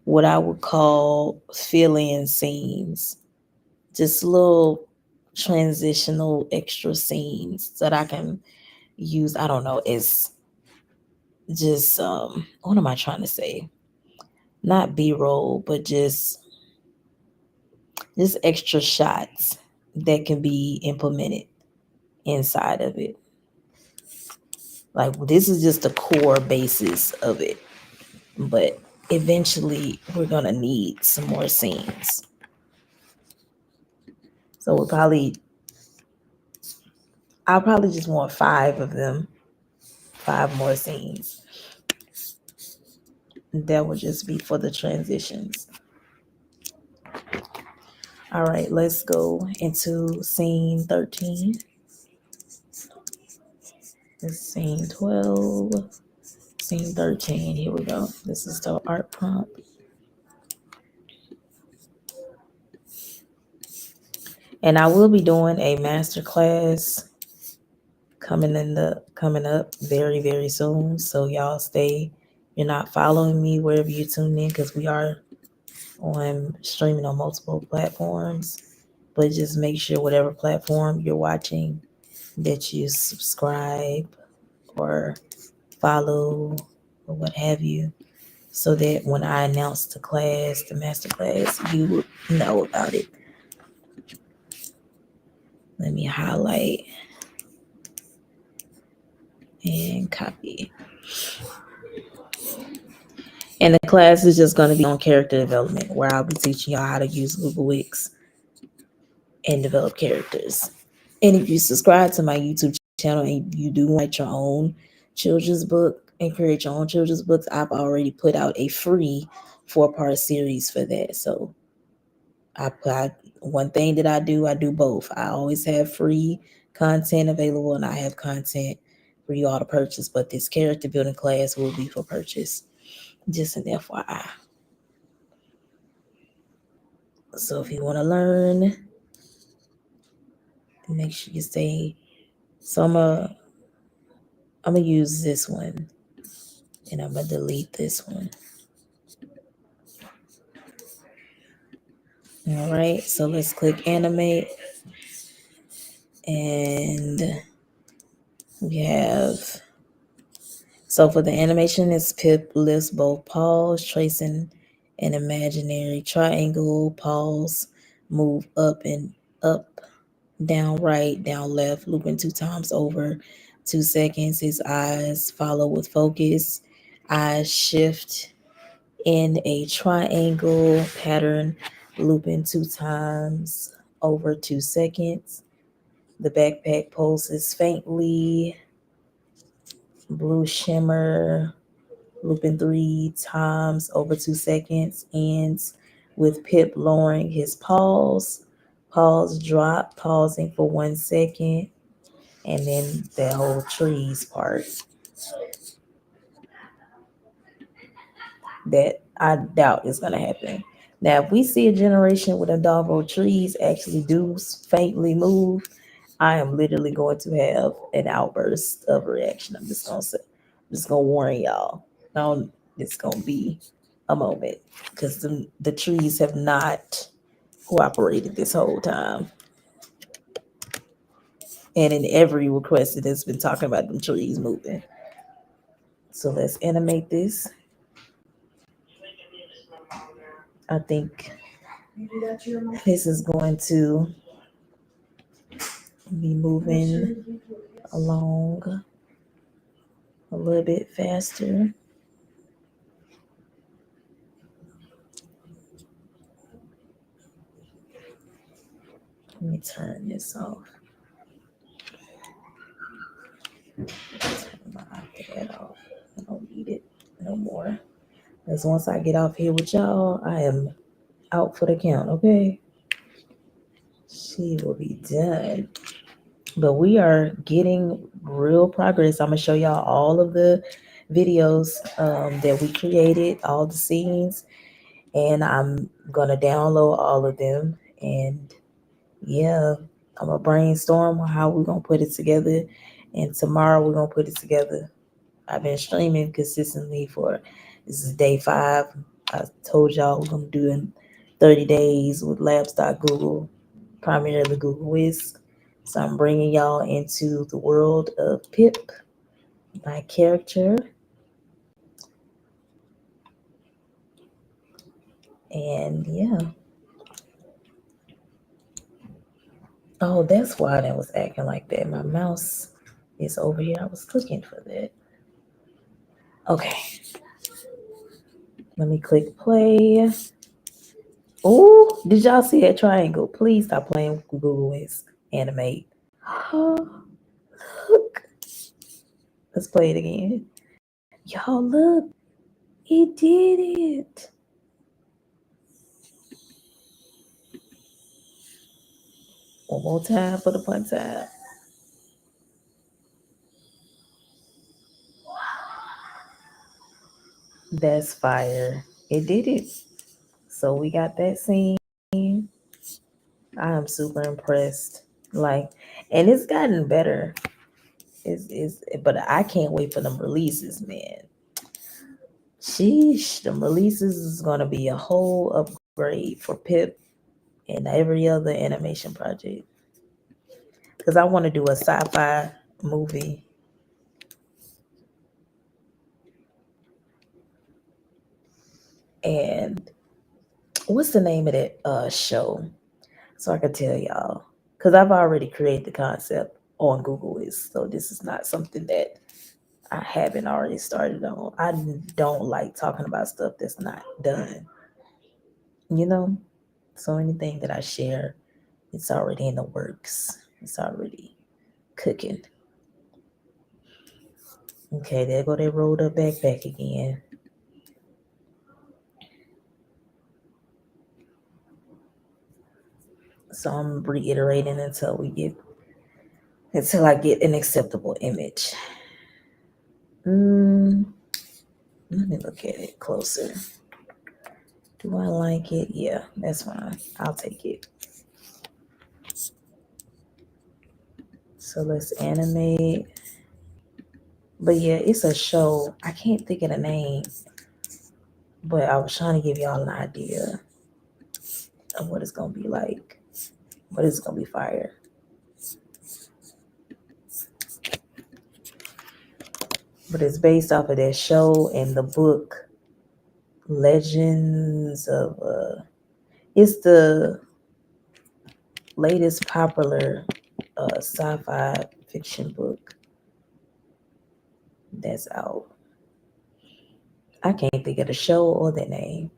Speaker 1: what I would call fill-in scenes, just little transitional extra scenes that I can use. I don't know. It's just what am I trying to say? Not B-roll, but just extra shots that can be implemented inside of it. Like this is just the core basis of it, but eventually we're gonna need some more scenes. So I'll probably just want 5 of them, 5 more scenes. That would just be for the transitions. All right, let's go into scene 13. This is scene 12. Scene 13. Here we go. This is the art prompt. And I will be doing a master class coming up very, very soon. So y'all stay. You're not following me wherever you tune in because we are on streaming on multiple platforms. But just make sure whatever platform you're watching that you subscribe or follow or what have you, so that when I announce the class, the master class, you will know about it. Let me highlight and copy. And the class is just going to be on character development, where I'll be teaching y'all how to use Google Wix and develop characters. And if you subscribe to my YouTube channel and you do write your own children's book and create your own children's books, I've already put out a free 4-part series for that. So one thing that I do both. I always have free content available, and I have content for you all to purchase. But this character building class will be for purchase. Just an FYI. So if you want to learn, make sure you stay. So I'm gonna use this one, and I'm gonna delete this one. All right. So let's click animate, and we have. So for the animation, it's Pip lifts both paws, tracing an imaginary triangle. Paws move up and up, down right, down left, looping 2 times over 2 seconds. His eyes follow with focus. Eyes shift in a triangle pattern, looping 2 times over 2 seconds. The backpack pulses faintly, blue shimmer, looping 3 times over 2 seconds, ends with Pip lowering his paws. Paws drop, pausing for 1 second, and then the whole trees part that I doubt is going to happen. Now, if we see a generation where the doggo trees actually do faintly move, I am literally going to have an outburst of reaction. I'm just gonna warn y'all. Now, it's gonna be a moment because the trees have not cooperated this whole time. And in every request, it has been talking about them trees moving. So let's animate this. I think this is going to be moving along a little bit faster. Let me turn this off. Turn my iPad off. I don't need it no more. Because once I get off here with y'all, I am out for the count, okay? She will be done. But we are getting real progress. I'm going to show y'all all of the videos that we created, all the scenes, and I'm going to download all of them. And yeah, I'm going to brainstorm on how we're going to put it together. And tomorrow we're going to put it together. I've been streaming consistently this is day 5. I told y'all we're going to do in 30 days with labs.google, primarily Google Whisk. So I'm bringing y'all into the world of Pip, my character. And yeah. Oh, that's why that was acting like that. My mouse is over here. I was looking for that. Okay. Let me click play. Oh, did y'all see that triangle? Please stop playing with Google Whisk. Animate. Oh, look. Let's play it again. Y'all, look. He did it. One more time for the fun time. That's fire. It did it. So we got that scene. I am super impressed. Like, and it's gotten better. But I can't wait for them releases, man. Sheesh, them releases is gonna be a whole upgrade for Pip and every other animation project. Because I want to do a sci-fi movie. And what's the name of that show? So I can tell y'all. Because I've already created the concept on Google Whisk. So this is not something that I haven't already started on. I don't like talking about stuff that's not done. You know? So anything that I share, it's already in the works. It's already cooking. Okay, there go that rolled up backpack again. So I'm reiterating until I get an acceptable image. Mm, Let me look at it closer. Do I like it? Yeah, that's fine. I'll take it. So let's animate. But yeah, it's a show. I can't think of the name, but I was trying to give y'all an idea of what it's gonna be like. What it's gonna be fire. But it's based off of that show and the book Legends of it's the latest popular sci-fi fiction book that's out. I can't think of the show or the name.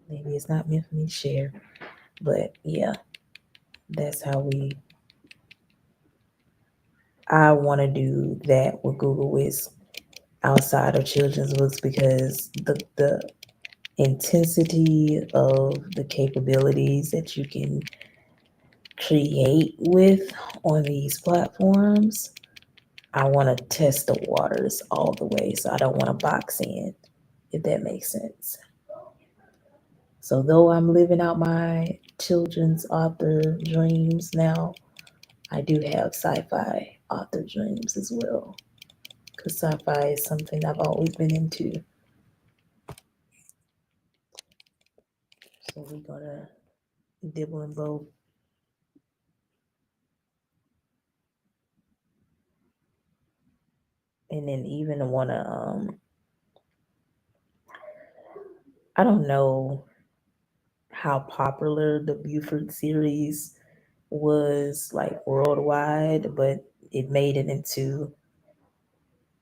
Speaker 1: Maybe it's not meant for me to share. But yeah, that's how I want to do that with Google Whisk outside of children's books because the intensity of the capabilities that you can create with on these platforms, I want to test the waters all the way. So I don't want to box in, if that makes sense. So though I'm living out my children's author dreams now, I do have sci-fi author dreams as well. Because sci-fi is something I've always been into. So we're gonna dibble and bow. And then even wanna I don't know how popular the Buford series was like worldwide, but it made it into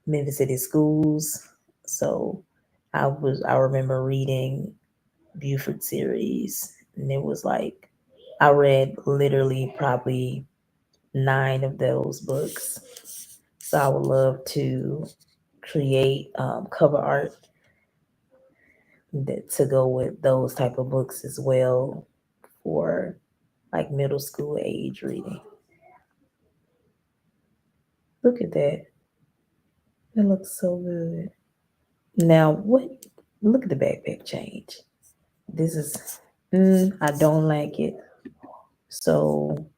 Speaker 1: Memphis City schools. So I remember reading Buford series and it was like I read literally probably 9 of those books. So I would love to create cover art to go with those type of books as well for like middle school age reading. Look at that. That looks so good. Now, what? Look at the backpack change. This is, I don't like it. So,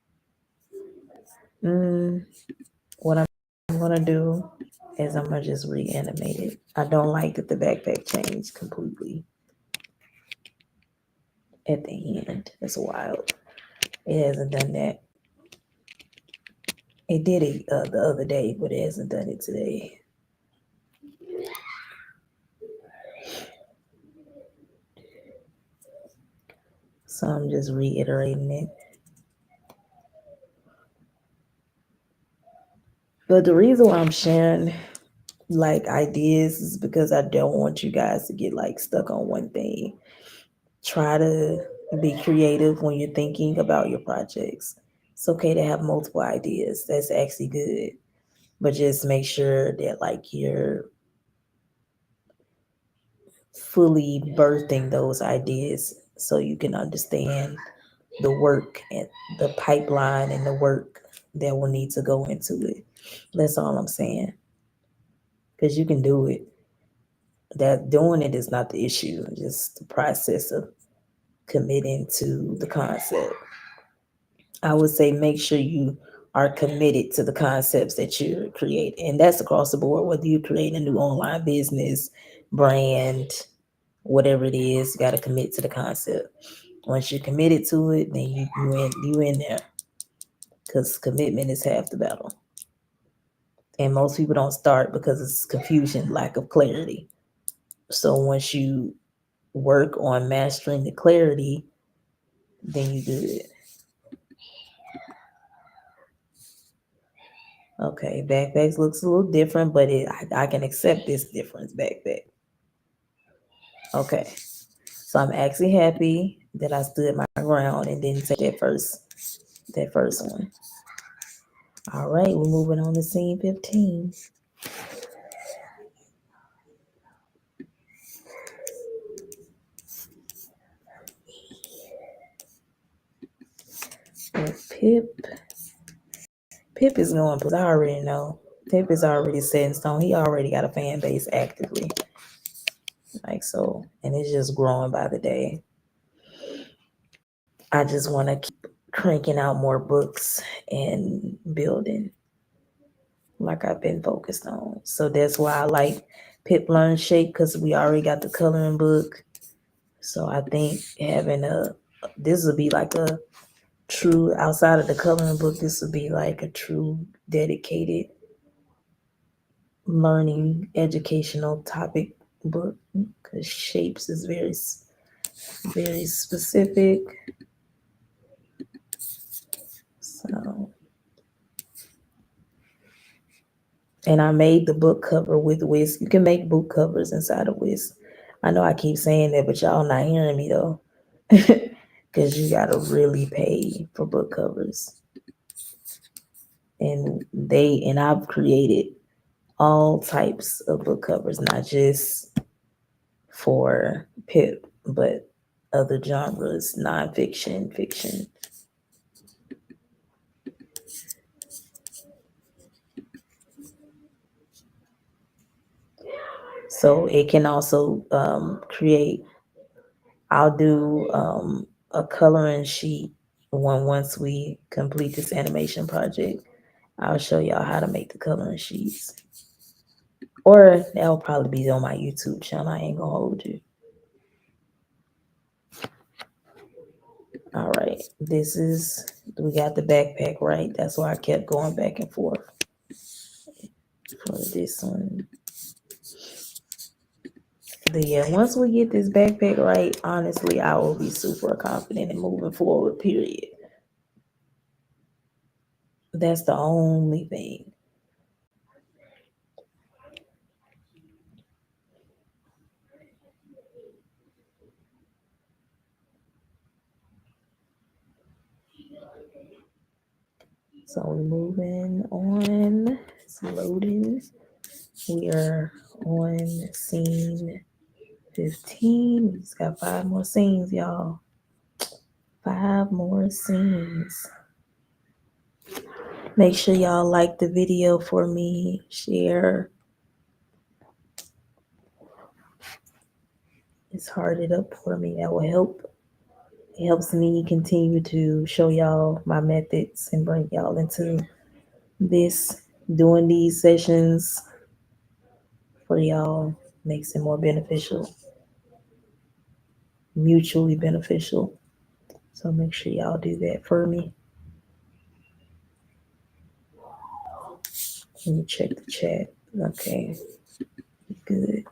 Speaker 1: mm, what I'm gonna do is I'm gonna just reanimate it. I don't like that the backpack changed completely at the end. That's wild. It hasn't done that. It did it the other day, but it hasn't done it today. So I'm just reiterating it. But the reason why I'm sharing like ideas is because I don't want you guys to get like stuck on one thing. Try to be creative when you're thinking about your projects. It's okay to have multiple ideas. That's actually good. But just make sure that like you're fully birthing those ideas so you can understand the work and the pipeline and the work that will need to go into it. That's all I'm saying. Because you can do it. That doing it is not the issue, just the process of committing to the concept. I would say make sure you are committed to the concepts that you're creating. And that's across the board, whether you create a new online business, brand, whatever it is, you got to commit to the concept. Once you're committed to it, then you in there because commitment is half the battle. And most people don't start because it's confusion, lack of clarity. So once you work on mastering the clarity, then you good. Okay, backpacks looks a little different, but I can accept this difference backpack. Okay, so I'm actually happy that I stood my ground and didn't take that first one. All right, we're moving on to scene 15. Pip. Pip is going, because I already know. Pip is already set in stone. He already got a fan base actively. Like so. And it's just growing by the day. I just want to keep cranking out more books and building like I've been focused on. So that's why I like Pip Learn Shape, because we already got the coloring book. So I think having this would be like a true, outside of the coloring book, this would be like a true dedicated learning educational topic book, because shapes is very specific. So, and I made the book cover with Whisk. You can make book covers inside of Whisk. I know I keep saying that, but y'all not hearing me though. Because you gotta really pay for book covers. And I've created all types of book covers, not just for PIP, but other genres, nonfiction, fiction. So it can also create, I'll do a coloring sheet once we complete this animation project. I'll show y'all how to make the coloring sheets. Or that'll probably be on my YouTube channel. I ain't gonna hold you. All right. We got the backpack, right? That's why I kept going back and forth for this one. But yeah, once we get this backpack right, honestly, I will be super confident in moving forward, period. That's the only thing. So we're moving on. It's loading. We are on scene 15. We just got 5 more scenes, y'all. 5 more scenes. Make sure y'all like the video for me. Share. Just heart it up for me. That will help. It helps me continue to show y'all my methods and bring y'all into this. Doing these sessions for y'all makes it more beneficial, mutually beneficial. So make sure y'all do that for me. Let me check the chat. Okay, good.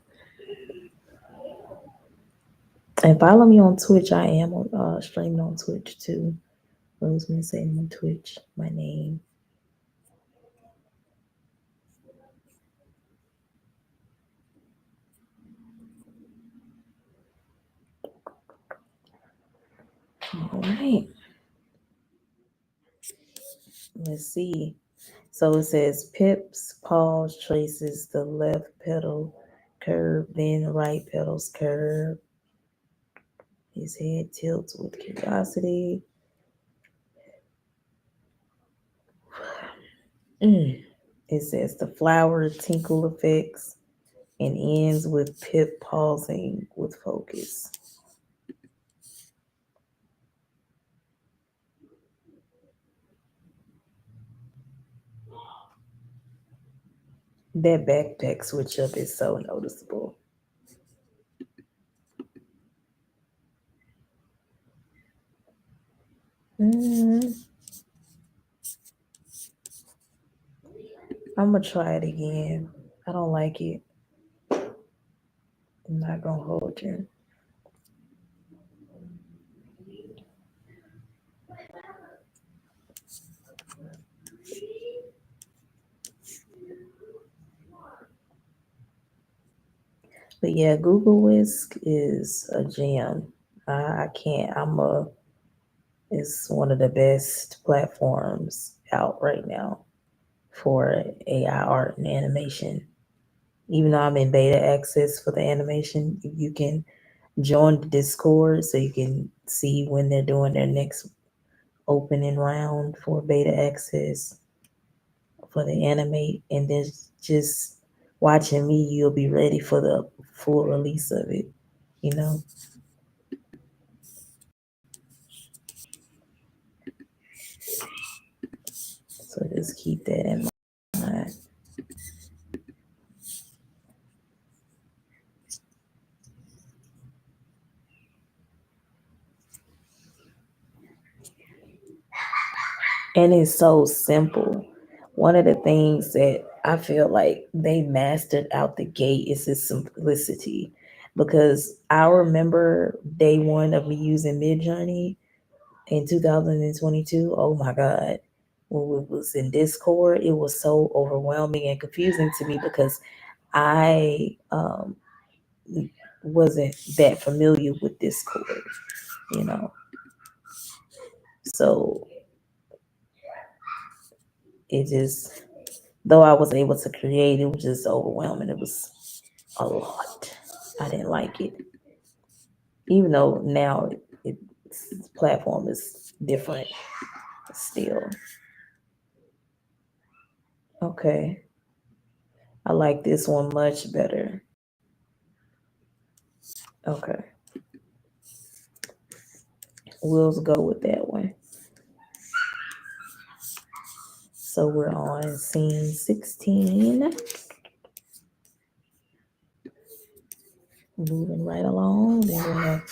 Speaker 1: And follow me on Twitch. I am streaming on Twitch too. Rosemary Salem on Twitch. My name. All right. Let's see. So it says Pips pause traces the left pedal curve, then right pedal's curve. His head tilts with curiosity. It says the flower tinkle effects and ends with Pip pausing with focus. That backpack switch up is so noticeable. Mm, I'm gonna try it again. I don't like it. I'm not gonna hold you. But yeah, Google Whisk is a gem. I can't. It's one of the best platforms out right now for AI art and animation. Even though I'm in beta access for the animation, you can join the Discord so you can see when they're doing their next open and round for beta access for the animate, and then just watching me, you'll be ready for the full release of it, you know? So just keep that in mind. And it's so simple. One of the things that I feel like they mastered out the gate is its simplicity. Because I remember day one of me using Midjourney in 2022. Oh my God. When it was in Discord, it was so overwhelming and confusing to me because I wasn't that familiar with Discord, you know. So it just, though I was able to create, it was just overwhelming. It was a lot. I didn't like it, even though now its platform is different still. Okay, I like this one much better. Okay, we'll go with that one. So we're on scene 16, moving right along. Then we'll have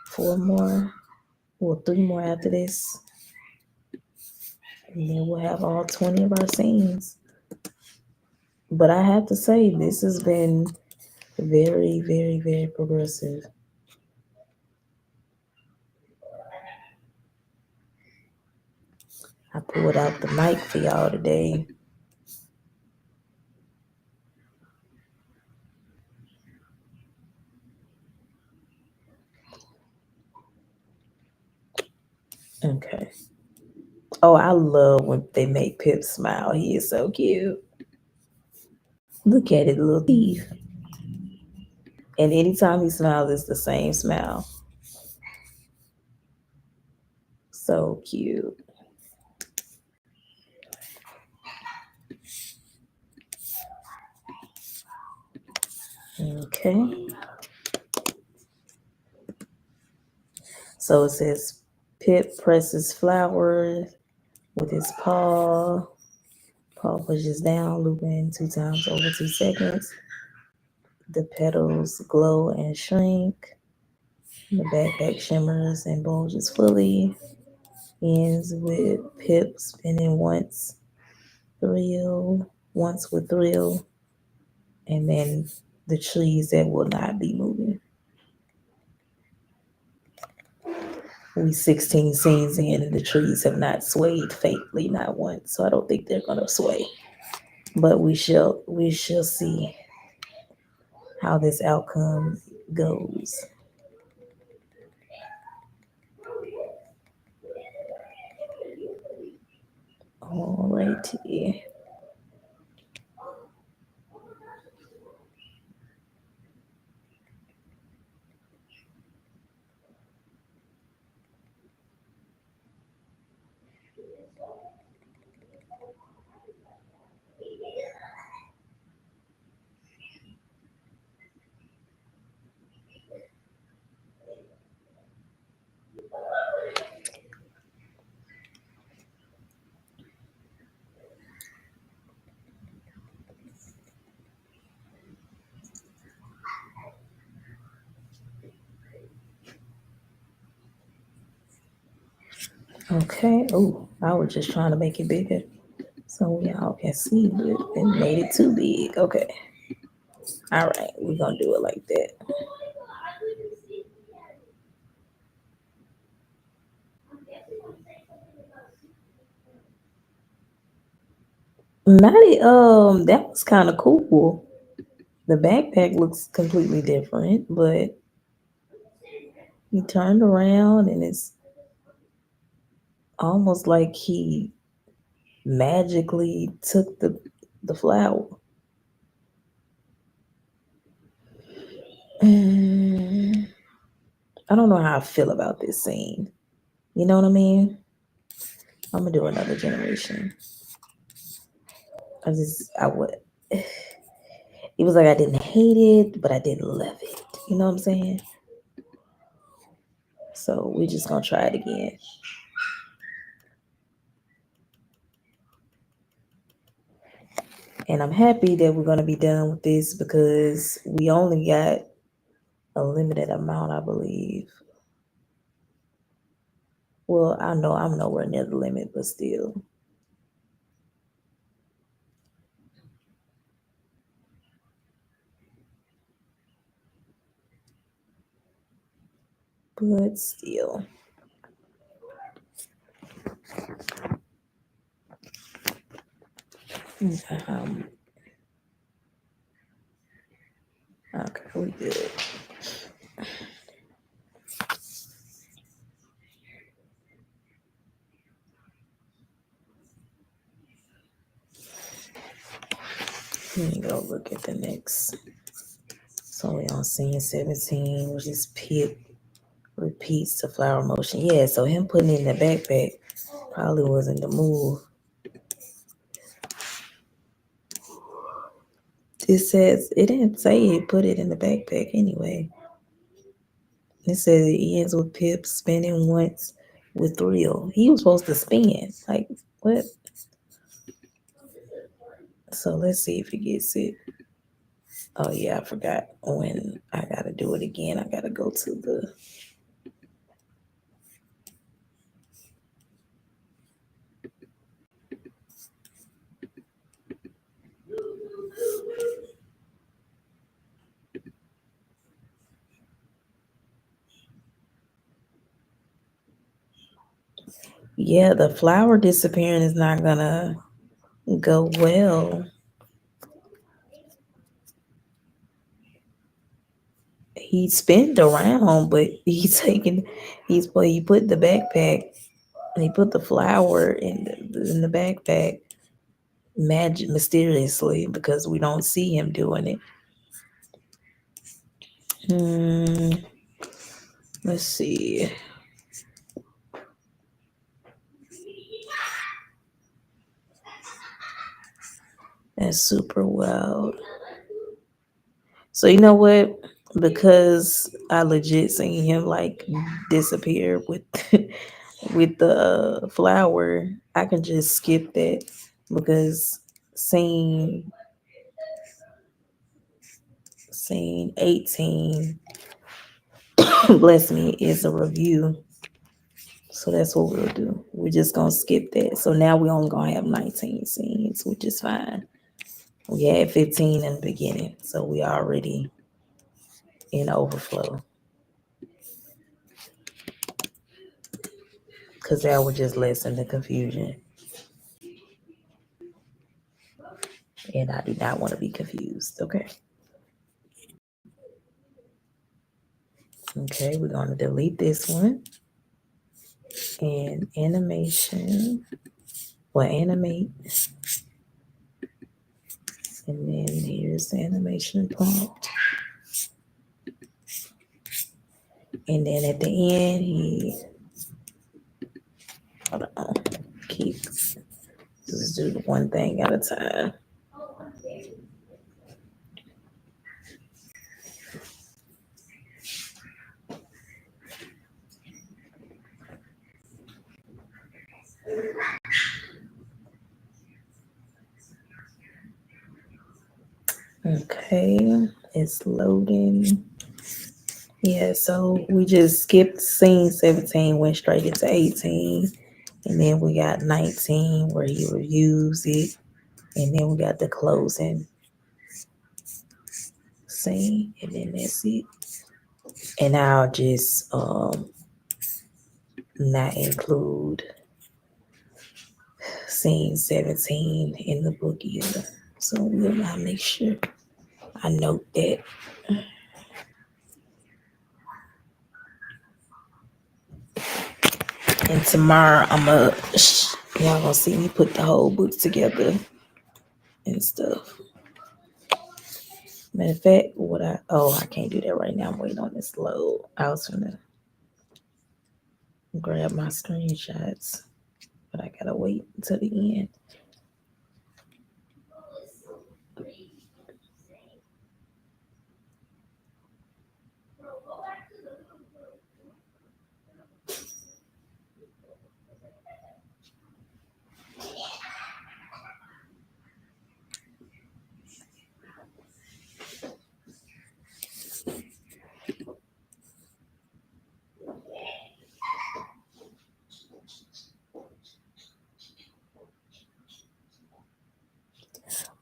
Speaker 1: four more, or three more after this. And then we'll have all 20 of our scenes. But I have to say, this has been very, very, very progressive. I pulled out the mic for y'all today. Okay. Oh, I love when they make Pip smile. He is so cute. Look at it, little thief. And anytime he smiles, it's the same smile. So cute. Okay. So it says Pip presses flowers with his paw. Paw pushes down, looping 2 times over 2 seconds. The petals glow and shrink. The backpack shimmers and bulges fully. Ends with Pip spinning once with thrill, and then the trees that will not be moving. We 16 scenes in, and the trees have not swayed faintly, not once. So I don't think they're gonna sway. But we shall see how this outcome goes. Alrighty. Okay. Oh, I was just trying to make it bigger so y'all can see, but it made it too big. Okay. All right. We're gonna do it like that. Not that was kind of cool. The backpack looks completely different, but he turned around and it's almost like he magically took the flower. Mm, I don't know how I feel about this scene. You know what I mean? I'm gonna do another generation. I would. It was like I didn't hate it, but I didn't love it. You know what I'm saying? So we just gonna try it again. And I'm happy that we're gonna be done with this because we only got a limited amount, I believe. Well, I know I'm nowhere near the limit, but still. But still. Um, okay, we good. Let me go look at the next. So we on scene 17, which is PIP repeats the flower motion. Yeah, so him putting it in the backpack probably wasn't the move. It says it didn't say he put it in the backpack anyway. It says it ends with Pip spinning once with thrill. He was supposed to spin. Like what? So let's see if he gets it. Oh yeah, I forgot when I gotta do it again. I gotta go to the yeah, the flower disappearing is not gonna go well. He spent around, but he's taking he put the backpack and he put the flower in the backpack magic mysteriously because we don't see him doing it. Hmm, let's see. That's super wild. So you know what? Because I legit seen him like disappear with with the flower, I can just skip that because scene scene 18, bless me, is a review. So that's what we'll do. We're just gonna skip that. So now we only gonna have 19 scenes, which is fine. We had 15 in the beginning, so we already in overflow. Cause that would just lessen the confusion. And I do not want to be confused. Okay. Okay, we're gonna delete this one. And animation. Well, animate. And then here's the animation prompt. And then at the end, he hold on. Keep just do one thing at a time. Okay, it's loading. Yeah, so we just skipped scene 17, went straight into 18. And then we got 19 where he reviews it. And then we got the closing scene. And then that's it. And I'll just not include scene 17 in the book either. So I'll make sure I note that. And tomorrow y'all gonna see me put the whole book together and stuff. Matter of fact, I can't do that right now. I'm waiting on this load. I was gonna grab my screenshots. but I gotta wait until the end.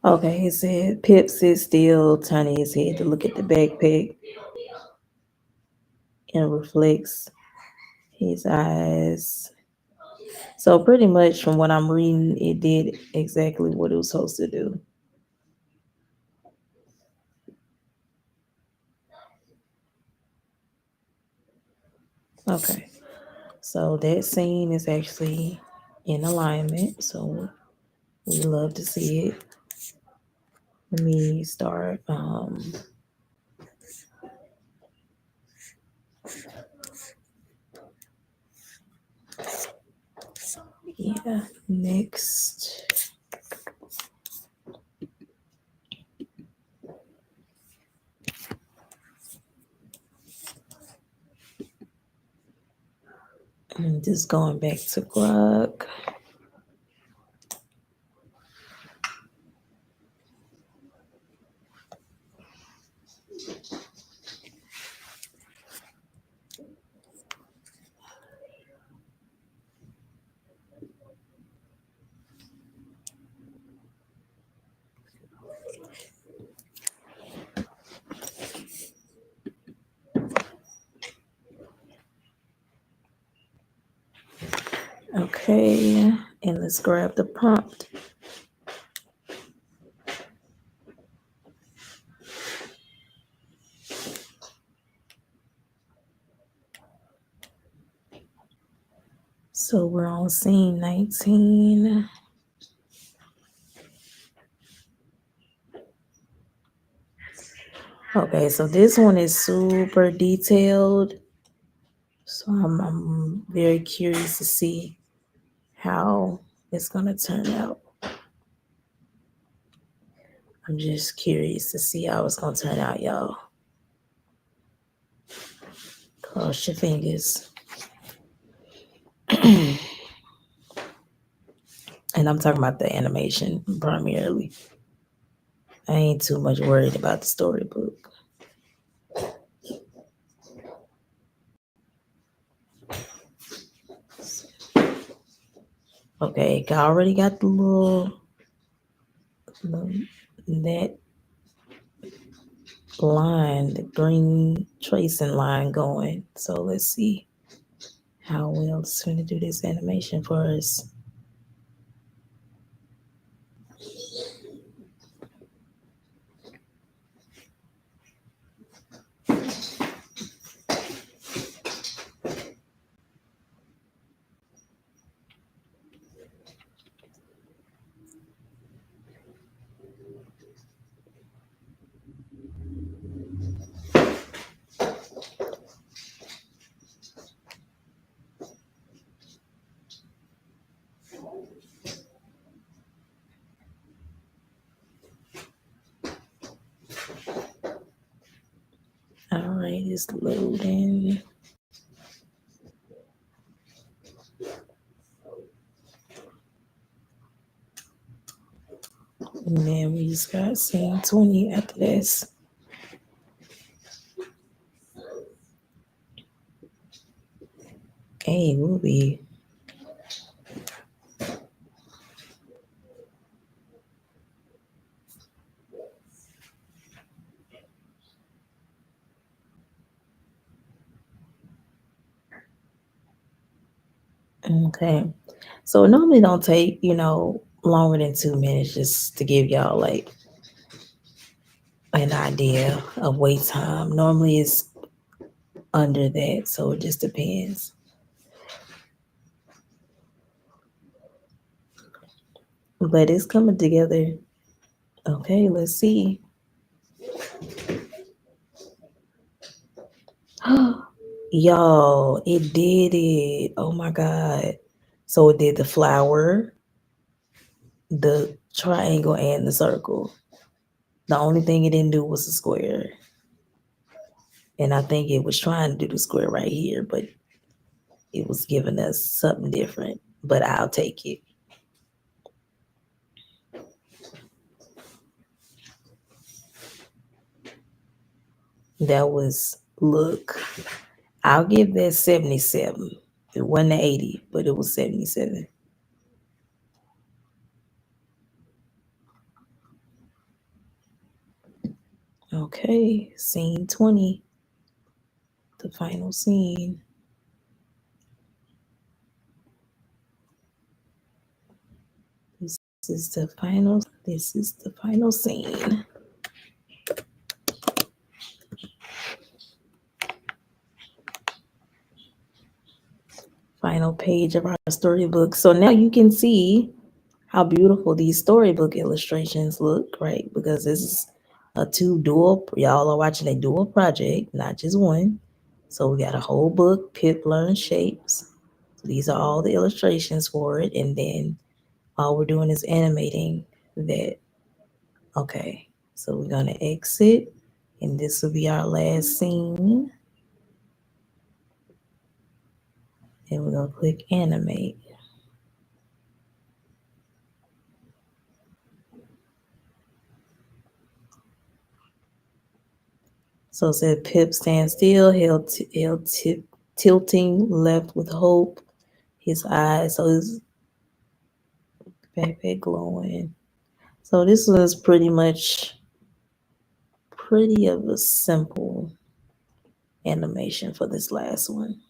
Speaker 1: Okay, he said Pip sits still, turning his head to look at the backpack and reflects his eyes. So pretty much from what I'm reading, it did exactly what it was supposed to do. Okay. So that scene is actually in alignment. So we love to see it. Let me start. Yeah. Next, I'm just going back to Grok. Okay. And let's grab the prompt. So we're on scene 19. Okay, so this one is super detailed. So I'm very curious to see how it's gonna turn out. I'm just curious to see how it's gonna turn out, y'all. Cross your fingers. And I'm talking about the animation primarily. I ain't too much worried about the storybook. Okay, I already got the that line, the green tracing line going. So let's see how well it's going to do this animation for us. All right, it's loading. And then we just got scene 20 after this. Hey, movie. Okay. So it normally don't take, longer than 2 minutes just to give y'all like an idea of wait time. Normally it's under that, so it just depends. But it's coming together. Okay, let's see. Y'all, it did it. Oh my God. So it did the flower, the triangle, and the circle. The only thing it didn't do was the square. And I think it was trying to do the square right here, but it was giving us something different. But I'll take it. That was, look, I'll give that 77. It wasn't 80, but it was 77. Okay, scene 20, the final scene. This is the final. This is the final scene. Final page of our storybook. So now you can see how beautiful these storybook illustrations look, right? Because this is a two dual. Y'all are watching a dual project, not just one. So we got a whole book, Pip Learn Shapes. So these are all the illustrations for it, and then all we're doing is animating that. Okay, so we're gonna exit, and this will be our last scene. And we're gonna click animate. So it said Pip stands still, tilting left with hope. His eyes, so his backpack glowing. So this was pretty of a simple animation for this last one.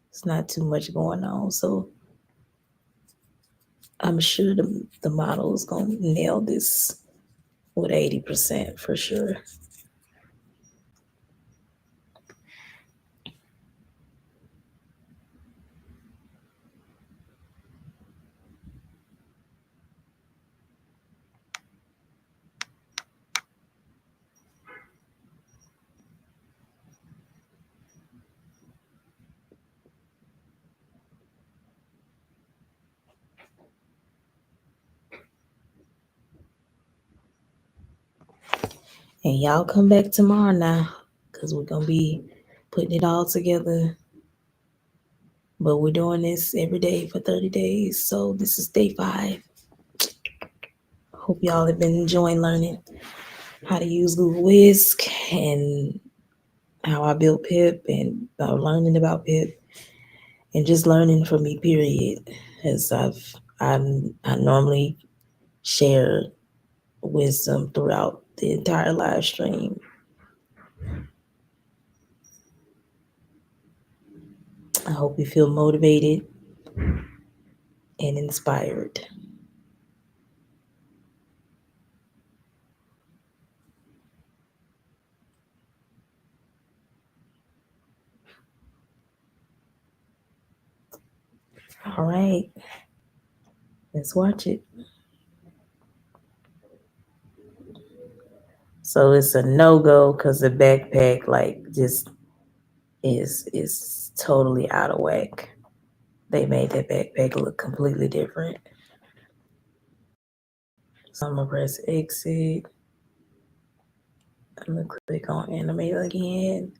Speaker 1: It's not too much going on, so I'm sure the model is gonna nail this with 80% for sure. And y'all come back tomorrow now, because we're gonna be putting it all together. But we're doing this every day for 30 days. So this is day 5. Hope y'all have been enjoying learning how to use Google Whisk and how I built PIP and learning about PIP and just learning from me, period. As I normally share wisdom throughout the entire live stream. I hope you feel motivated and inspired. All right, let's watch it. So it's a no go because the backpack like just is totally out of whack. They made that backpack look completely different. So I'm gonna press exit. I'm gonna click on animate again.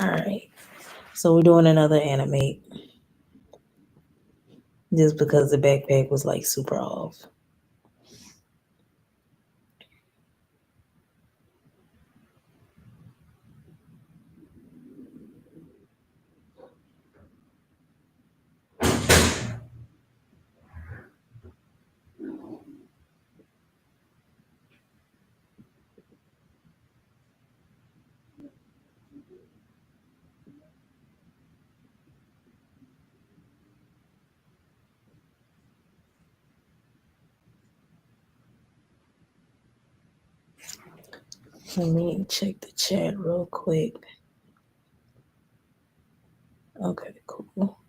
Speaker 1: All right. So we're doing another animate just because the backpack was like super off. Let me check the chat real quick. Okay, cool.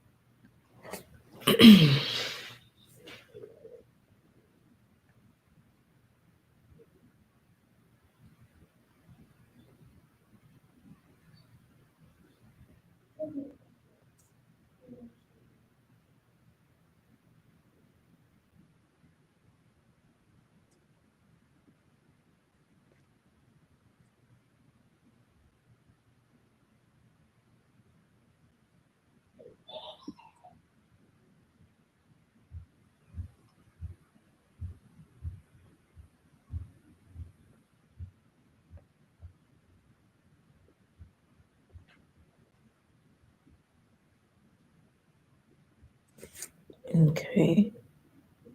Speaker 1: Okay,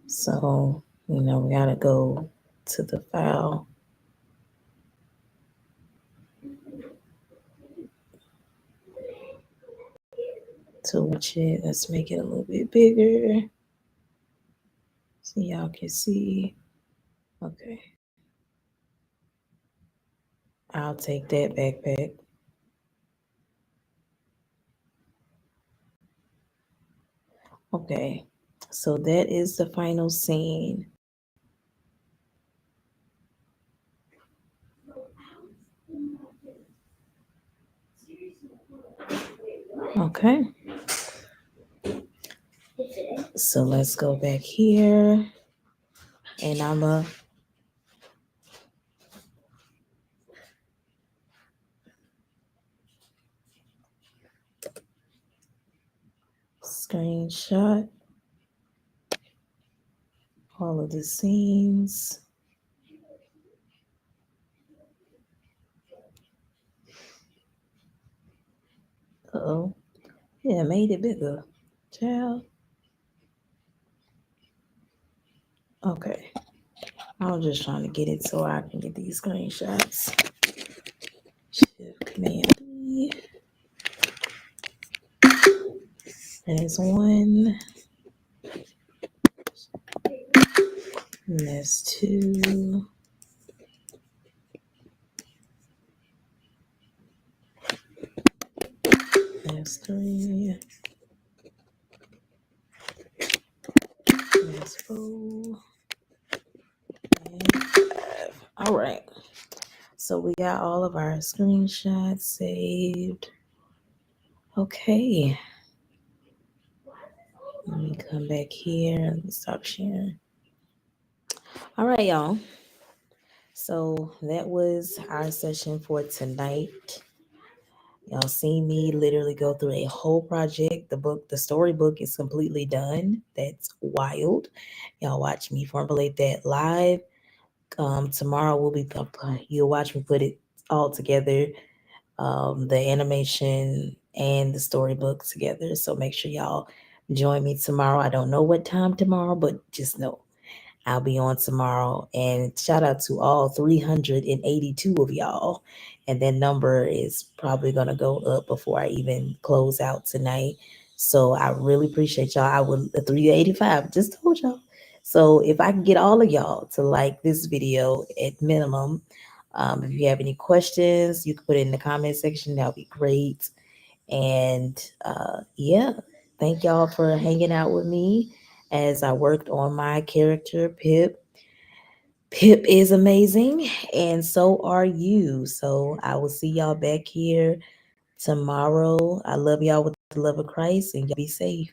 Speaker 1: so we gotta go to the file to watch it. Let's make it a little bit bigger so y'all can see. Okay, I'll take that backpack. Okay, so that is the final scene. Okay, so let's go back here and I'm a screenshot all of the scenes. Uh-oh. Yeah, I made it bigger. Child. Okay. I was just trying to get it so I can get these screenshots. Shift Command D. There's one. And there's two. There's three. There's four. And five. All right. So we got all of our screenshots saved. Okay. Let me come back here and stop sharing. All right, y'all. So that was our session for tonight. Y'all seen me literally go through a whole project. The storybook is completely done. That's wild. Y'all watch me formulate that live. Tomorrow you'll watch me put it all together, the animation and the storybook together. So make sure y'all join me tomorrow. I don't know what time tomorrow, but just know I'll be on tomorrow. And shout out to all 382 of y'all. And that number is probably going to go up before I even close out tonight. So I really appreciate y'all. I would, the 385, just told y'all. So if I can get all of y'all to like this video at minimum, if you have any questions, you can put it in the comment section. That would be great. And yeah, thank y'all for hanging out with me as I worked on my character, Pip. Pip is amazing, and so are you. So I will see y'all back here tomorrow. I love y'all with the love of Christ, and y'all be safe.